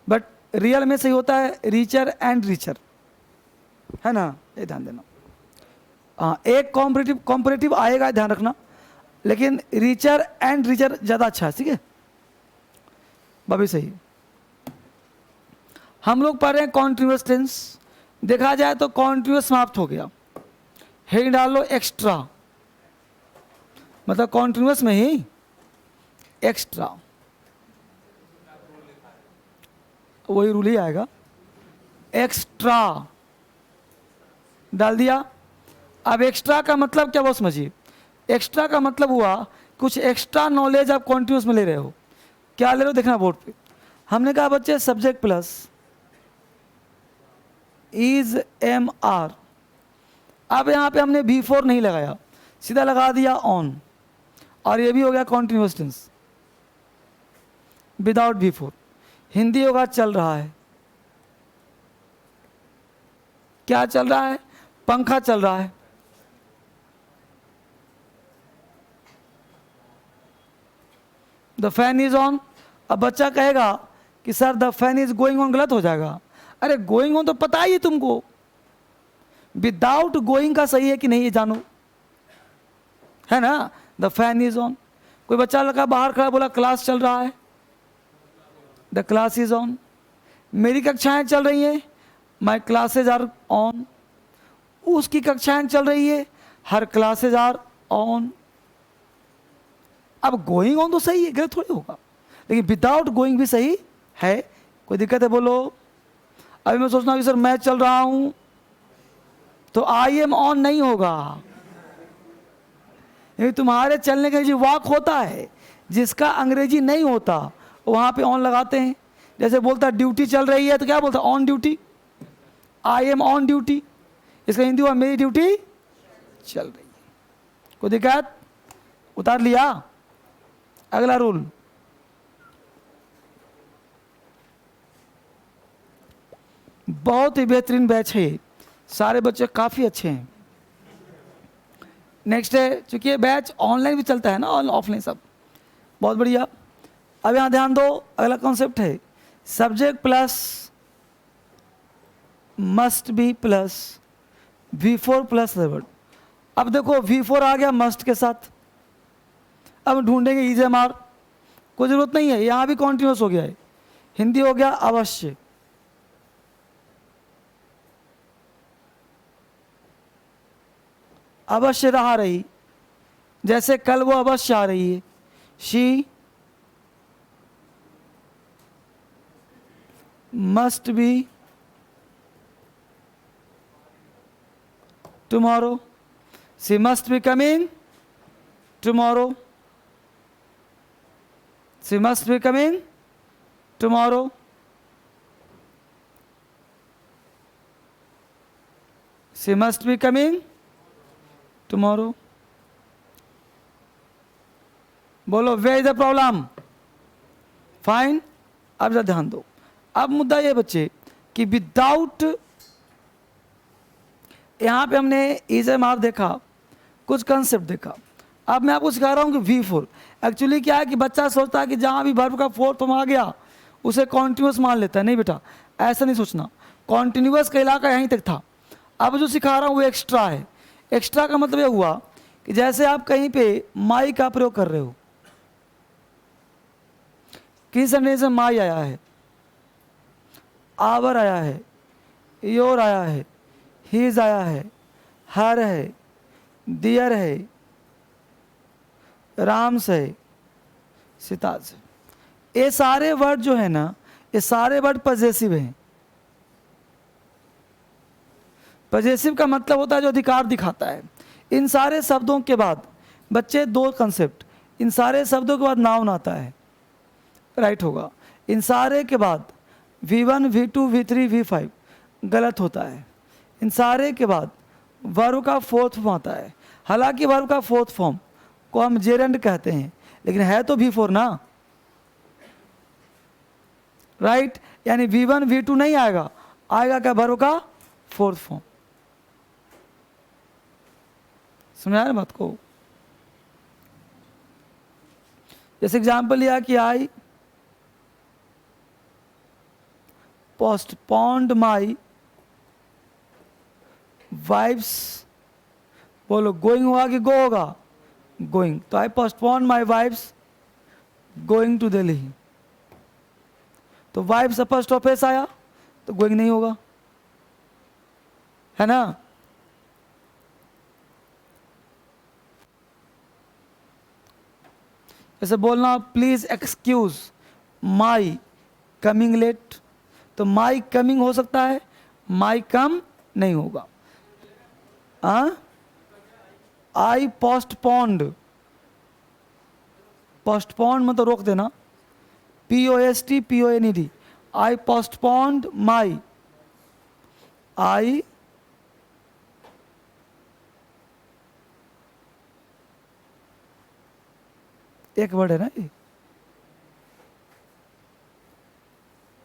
बट रियल में सही होता है रिचर एंड रिचर, है ना, ये ध्यान देना। हाँ एक कॉम्परेटिव आएगा, ध्यान रखना, लेकिन रिचर एंड रिचर ज़्यादा अच्छा है, ठीक है भाभी, सही। हम लोग पढ़ रहे हैं कॉन्टिन्यूअस टेंस। देखा जाए तो कॉन्टिन्यूअस समाप्त हो गया, हेडिंग डाल लो एक्स्ट्रा, मतलब कॉन्टिन्यूअस में ही एक्स्ट्रा, वही रूल ही आएगा, एक्स्ट्रा डाल दिया। अब एक्स्ट्रा का मतलब क्या वो समझिए। एक्स्ट्रा का मतलब हुआ कुछ एक्स्ट्रा नॉलेज आप कॉन्टिन्यूअस में ले रहे हो। क्या ले रहे हो देखना बोर्ड पे। हमने कहा बच्चे subject plus is am are. अब यहाँ पे हमने V4 नहीं लगाया, सीधा लगा दिया ऑन, और ये भी हो गया continuous tense without V4। Hindi होगा चल रहा है। क्या चल रहा है? पंखा चल रहा है। The fan is on. अब बच्चा कहेगा कि sir the fan is going on, गलत हो जाएगा। अरे गोइंग ऑन तो पता ही है तुमको, विदाउट गोइंग का सही है कि नहीं ये जानो, है ना। The fan is on. कोई बच्चा लगा बाहर खड़ा बोला क्लास चल रहा है, द क्लास इज ऑन। मेरी कक्षाएं चल रही हैं, माई क्लासेज आर ऑन। उसकी कक्षाएं चल रही है, हर क्लासेज आर ऑन। अब गोइंग ऑन तो सही है, गलत थोड़ी होगा, लेकिन विदाउट गोइंग भी सही है। कोई दिक्कत है बोलो। अभी मैं सोचना कि सर मैं चल रहा हूं तो आई एम ऑन नहीं होगा, ये तुम्हारे चलने का जो वाक होता है जिसका अंग्रेजी नहीं होता वहां पे ऑन लगाते हैं। जैसे बोलता ड्यूटी चल रही है तो क्या बोलता on duty, I am on duty. इसका हिंदी हुआ मेरी ड्यूटी चल रही है। कोई दिक्कत? उतार लिया। अगला रूल, बहुत ही बेहतरीन बैच है, सारे बच्चे काफ़ी अच्छे हैं। नेक्स्ट है, चूंकि ये बैच ऑनलाइन भी चलता है ना, ऑफलाइन सब, बहुत बढ़िया। अब यहाँ ध्यान दो, अगला कॉन्सेप्ट है subject plus must be plus V4 plus verb. अब देखो V4 आ गया मस्ट के साथ, अब ढूंढेंगे इज एम आर, कोई जरूरत नहीं है, यहाँ भी कॉन्टिन्यूस हो गया है। हिंदी हो गया अवश्य, अवश्य रहा रही, जैसे कल वो अवश्य आ रही है। She must be tomorrow, she must be coming tomorrow, she must be coming tomorrow. She must be coming tomorrow. बोलो where is the problem? Fine. अब जरा ध्यान दो, अब मुद्दा ये बच्चे कि विदाउट, यहाँ पे हमने इज एम आर देखा, कुछ कंसेप्ट देखा। अब मैं आपको सिखा रहा हूँ कि V4 एक्चुअली क्या है कि बच्चा सोचता है कि जहाँ भी वर्ब का फोर्थ फॉर्म आ गया उसे कॉन्टिन्यूस मान लेता है। नहीं बेटा, ऐसा नहीं सोचना, कॉन्टिन्यूस का इलाका यहीं तक था। अब जो सिखा रहा हूँ वो एक्स्ट्रा है, एक्स्ट्रा का मतलब ये हुआ कि जैसे आप कहीं पे माई का प्रयोग कर रहे हो, किस सेंटेंस में माई आया है, आवर आया है, योर आया है, हीज आया है, हर है, दियर है, राम्स है, सिताज है। ये सारे वर्ड जो है ना, ये सारे वर्ड पजेसिव हैं। पजेसिव का मतलब होता है जो अधिकार दिखाता है। इन सारे शब्दों के बाद बच्चे दो कंसेप्ट, इन सारे शब्दों के बाद नाउन आता है, राइट होगा। इन सारे के बाद V1 V2 V3 V5 गलत होता है। इन सारे के बाद वर्ब का फोर्थ फॉर्म आता है। हालांकि वर्ब का फोर्थ फॉर्म को हम जेरेंड कहते हैं, लेकिन है तो V4 ना, राइट। यानी V1 V2 नहीं आएगा, आएगा क्या, वर्ब का फोर्थ फॉर्म। समझा ना बात को। जैसे एग्जाम्पल लिया कि आई पोस्टपोन्ड माई वाइफ्स, बोलो गोइंग होगा कि गो होगा, गोइंग। तो I postponed my wife's going to Delhi. तो वाइफ्स अपॉस्ट्रोफ एस आया तो गोइंग नहीं होगा, है ना। जैसे बोलना please excuse my coming late, तो माई कमिंग हो सकता है, माई कम नहीं होगा। आई पोस्टपोन्ड, पोस्टपोन्ड मतलब रोक देना, POSTPONED, आई पोस्टपोन्ड माई, आई एक वर्ड है ना ये,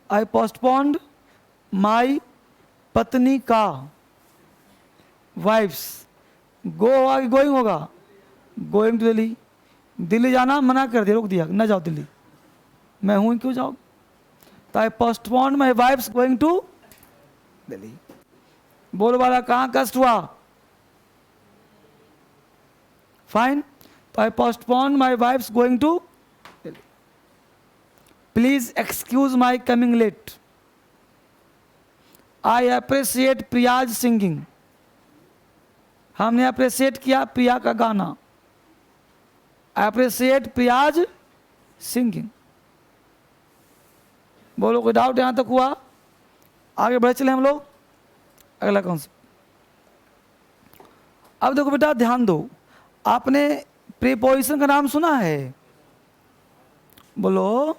आई पोस्टपोन्ड माई पत्नी का, वाइफ्स, गो होगा कि गोइंग होगा, गोइंग टू दिल्ली। दिल्ली जाना मना कर दिया, रोक दिया, ना जाओ दिल्ली, मैं हूं क्यों जाओ। तो I postponed my wife's going to Delhi. बोल वाला कहाँ कष्ट हुआ, फाइन। तो I postponed my wife's going to Delhi. Please excuse my coming late, I appreciate Priya's singing, हमने अप्रिशिएट किया प्रिया का गाना, अप्रिशिएट प्रियाज सिंगिंग। बोलो कोई डाउट यहां तक हुआ, आगे बढ़े चले हम लोग अगला कॉन्सेप्ट। अब देखो बेटा ध्यान दो, आपने प्रीपोजिशन का नाम सुना है, बोलो।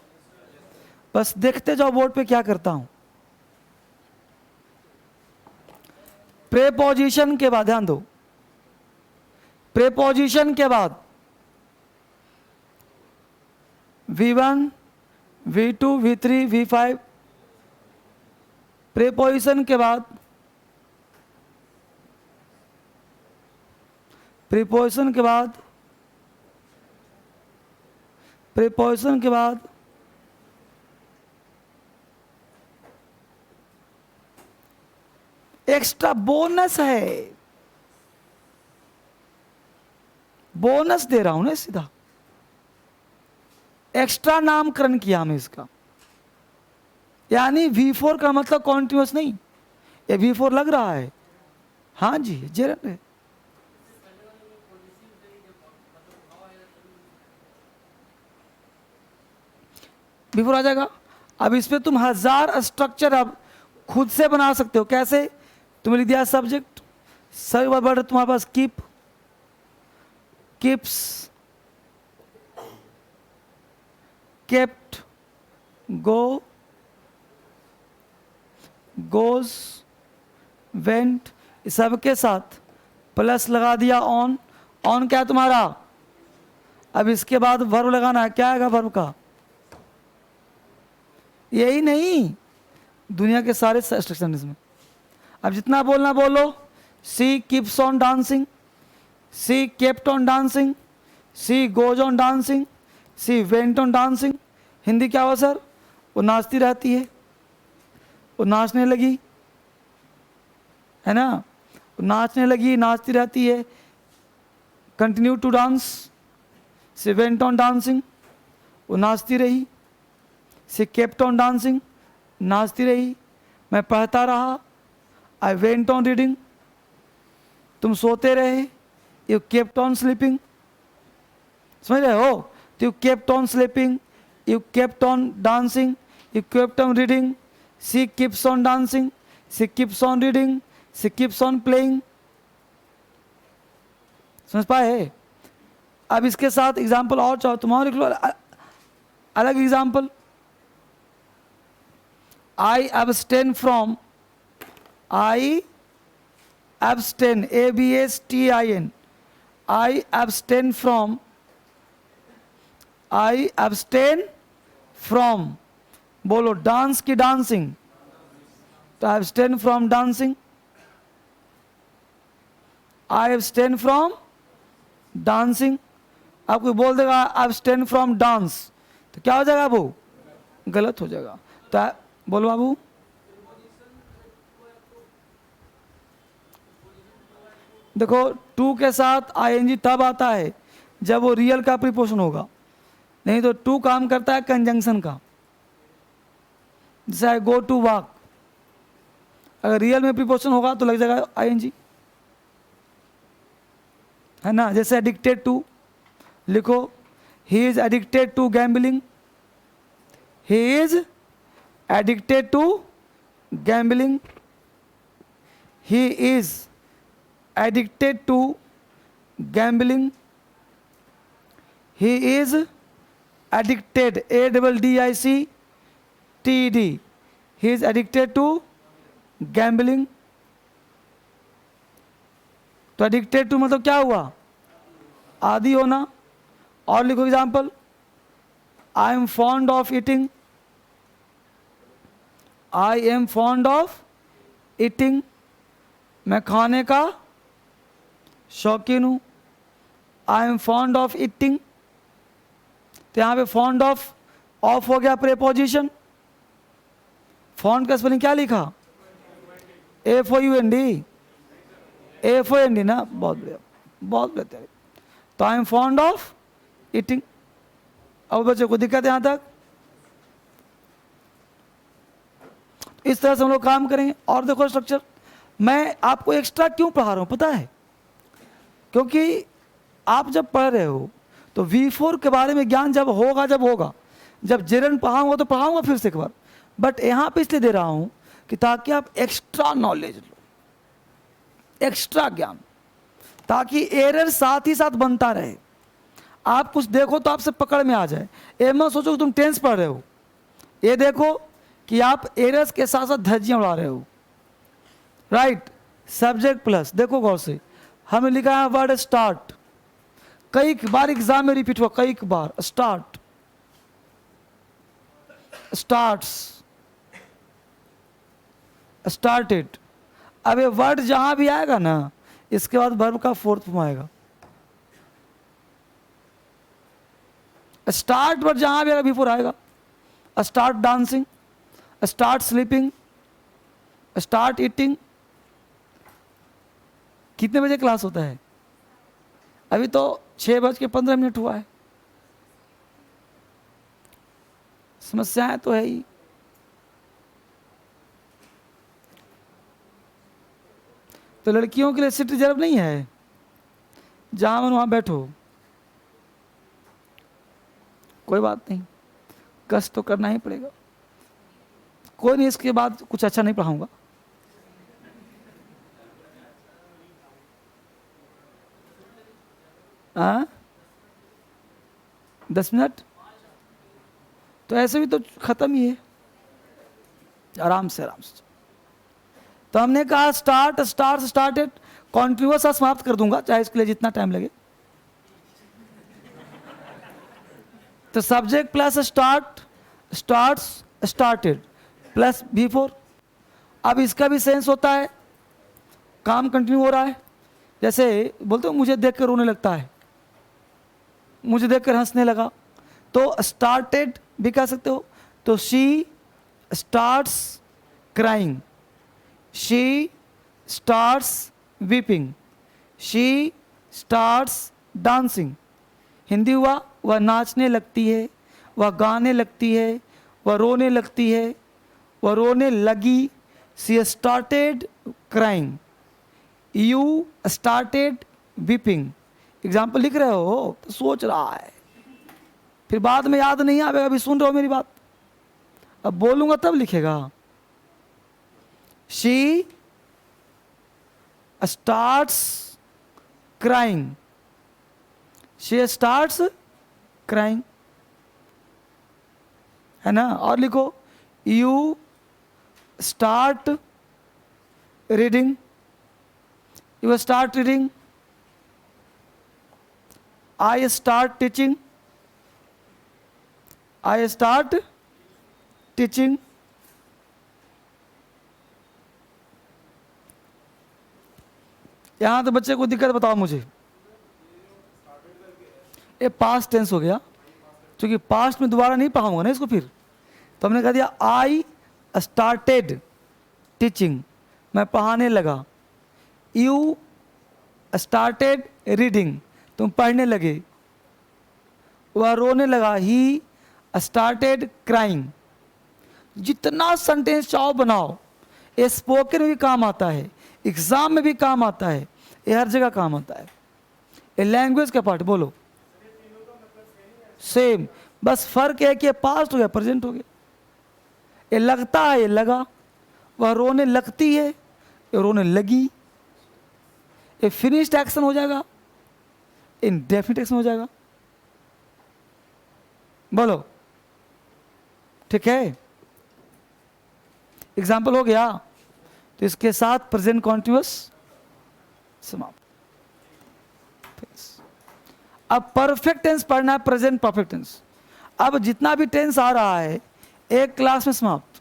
बस देखते जाओ बोर्ड पे क्या करता हूं। प्रीपोजिशन के बाद ध्यान दो, प्रीपोजिशन के बाद V1 V2 V3 V5, preposition के बाद, प्रीपोजिशन के बाद, प्रीपोजिशन के बाद एक्स्ट्रा बोनस है, बोनस दे रहा हूं ना सीधा, एक्स्ट्रा नामकरण किया हमें इसका। यानी V4 का मतलब कॉन्टिन्यूस नहीं, ये V4 लग रहा है, हाँ जी जेरन है। V4 आ जाएगा। अब इस पे तुम 1000 स्ट्रक्चर अब खुद से बना सकते हो। कैसे, तुम्हें लिख दिया सब्जेक्ट, सभी वर्ड तुम्हारे पास कीप, कीप्स, केप्ट, गो, गोज, वेंट, सबके साथ प्लस लगा दिया ऑन। ऑन क्या है तुम्हारा, अब इसके बाद वर्ब लगाना है, क्या आएगा वर्ब का, यही नहीं दुनिया के सारे स्ट्रक्चर इसमें। अब जितना बोलना बोलो, she keeps on dancing, she kept on dancing, she goes on dancing, she went on dancing. Hindi क्या हुआ सर, वो नाचती रहती है, वो नाचने लगी, है ना। नाचने लगी, नाचती रहती है। Continue to dance, she went on dancing, वो नाचती रही। शी केप्ट ऑन डांसिंग, नाचती रही। मैं पढ़ता रहा, आई वेंट ऑन रीडिंग। तुम सोते रहे, यू केप्ट ऑन स्लीपिंग। समझ रहे हो? तो you kept on sleeping, you kept on dancing, you kept on reading, she keeps on dancing, she keeps on reading, she keeps on playing. समझ पाए? अब इसके साथ एग्जाम्पल और चाहो तुम्हारा लिख लो, अलग example. I abstain from, I abstain, ABSTIN, I abstain from, I abstain from, बोलो डांस की डांसिंग, तो abstain from dancing, I abstain from dancing. आप कोई बोल देगा एब्सटेन फ्रॉम डांस, तो क्या हो जाएगा? वो गलत हो जाएगा। तो बोलो बाबू। देखो, टू के साथ ING तब आता है जब वो रियल का प्रीपोजिशन होगा, नहीं तो टू काम करता है कंजंक्शन का। जैसे आई गो टू वॉक, अगर रियल में प्रीपोजिशन होगा तो लग जाएगा ING, है ना। जैसे एडिक्टेड टू, लिखो he is addicted to gambling, he is addicted to gambling, he is addicted to gambling, he is addicted, ADDICTED, he is addicted to gambling। तो addicted to मतलब क्या हुआ? आदि होना। और लिखो example, I am fond of eating, I am fond of eating, मैं खाने का शौकीन हूँ। I am fond of eating, तो यहाँ पे फॉन्ड ऑफ हो गया प्रेपोजिशन। फॉन्ड का स्पेलिंग क्या लिखा? FOUND, FOND ना, बहुत बढ़िया, बहुत बढ़िया। तो I am fond of eating. अब बच्चों को दिक्कत यहाँ तक? इस तरह से हम लोग काम करेंगे। और देखो स्ट्रक्चर, मैं आपको एक्स्ट्रा क्यों पढ़ा रहा हूँ पता है? क्योंकि आप जब पढ़ रहे हो तो V4 के बारे में ज्ञान जब होगा जब जेरन पढ़ाऊंगा तो पढ़ाऊंगा फिर से एक बार, बट यहाँ पे इसलिए दे रहा हूँ कि ताकि आप एक्स्ट्रा नॉलेज लो, एक्स्ट्रा ज्ञान, ताकि एरर साथ ही साथ बनता रहे। आप कुछ देखो तो आपसे पकड़ में आ जाए। ये मत सोचो कि तुम टेंस पढ़ रहे हो, ये देखो कि आप एरर्स के साथ साथ धज्जियाँ उड़ा रहे हो। राइट, सब्जेक्ट प्लस, देखो गौर से, हमें लिखा है वर्ड स्टार्ट, कई बार एग्जाम में रिपीट हुआ, कई बार। Start, starts, started. अब ये वर्ड जहां भी आएगा ना, इसके बाद वर्ब का फोर्थ फॉर्म आएगा। स्टार्ट वर्ड जहां भी आएगा बिफोर आएगा। Start dancing, start sleeping, start eating. कितने बजे क्लास होता है? अभी तो 6:15 हुआ है। समस्याएं तो है ही। तो लड़कियों के लिए सीट रिजर्व नहीं है, जहां मन वहां बैठो, कोई बात नहीं, कष्ट तो करना ही पड़ेगा। कोई नहीं, इसके बाद कुछ अच्छा नहीं पढ़ाऊंगा। हाँ, 10 मिनट तो ऐसे भी तो खत्म ही है, आराम से आराम से। तो हमने कहा स्टार्ट, स्टार्ट, स्टार्टेड, कॉन्टिन्यूअस समाप्त कर दूंगा, चाहे इसके लिए जितना टाइम लगे। तो subject plus start, starts, started plus V4। अब इसका भी सेंस होता है, काम कंटिन्यू हो रहा है। जैसे बोलते हो मुझे देखकर रोने लगता है, मुझे देखकर हंसने लगा, तो स्टार्टेड भी कह सकते हो। तो she starts crying, she starts weeping, she starts dancing. Hindi हुआ वह नाचने लगती है, वह गाने लगती है, वह रोने लगती है, वह रोने लगी। She started crying, you started weeping. Example लिख रहे हो तो सोच रहा है, फिर बाद में याद नहीं आएगा। अभी सुन रहे हो मेरी बात, अब बोलूंगा तब लिखेगा। She starts crying, she starts crying, है ना। और लिखो, you start reading, you start reading. I start teaching, I start teaching. यहां तो बच्चे को दिक्कत बताओ मुझे। ये पास्ट टेंस हो गया, क्योंकि पास्ट में दोबारा नहीं पढ़ाऊंगा ना इसको फिर, तो हमने कह दिया आई स्टार्टेड टीचिंग, मैं पढ़ाने लगा। यू स्टार्टेड रीडिंग, तुम पढ़ने लगे। वह रोने लगा, ही स्टार्टेड क्राइंग। जितना सेंटेंस चाहो बनाओ, ये स्पोकन में भी काम आता है, एग्जाम में भी काम आता है, ये हर जगह काम आता है। ये लैंग्वेज का पार्ट। बोलो सेम, बस फर्क है कि ये पास्ट हो गया, प्रेजेंट हो गया। ये लगता है, ये लगा। वह रोने लगती है, ये रोने लगी। ये फिनिश्ड एक्शन हो जाएगा, इंडेफिनिट एक्शन हो जाएगा। बोलो ठीक है। एग्जाम्पल हो गया, तो इसके साथ प्रेजेंट कॉन्टिन्यूअस समाप्त। अब परफेक्ट टेंस पढ़ना है, प्रेजेंट परफेक्ट टेंस। अब जितना भी टेंस आ रहा है एक क्लास में समाप्त,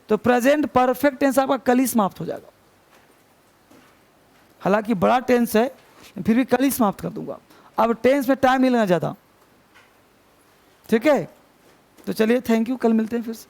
तो प्रेजेंट परफेक्ट टेंस आपका कल ही समाप्त हो जाएगा। हालांकि बड़ा टेंस है, फिर भी कल ही समाप्त कर दूंगा। अब टेंस में टाइम नहीं लगना ज़्यादा, ठीक है। तो चलिए, थैंक यू, कल मिलते हैं फिर से।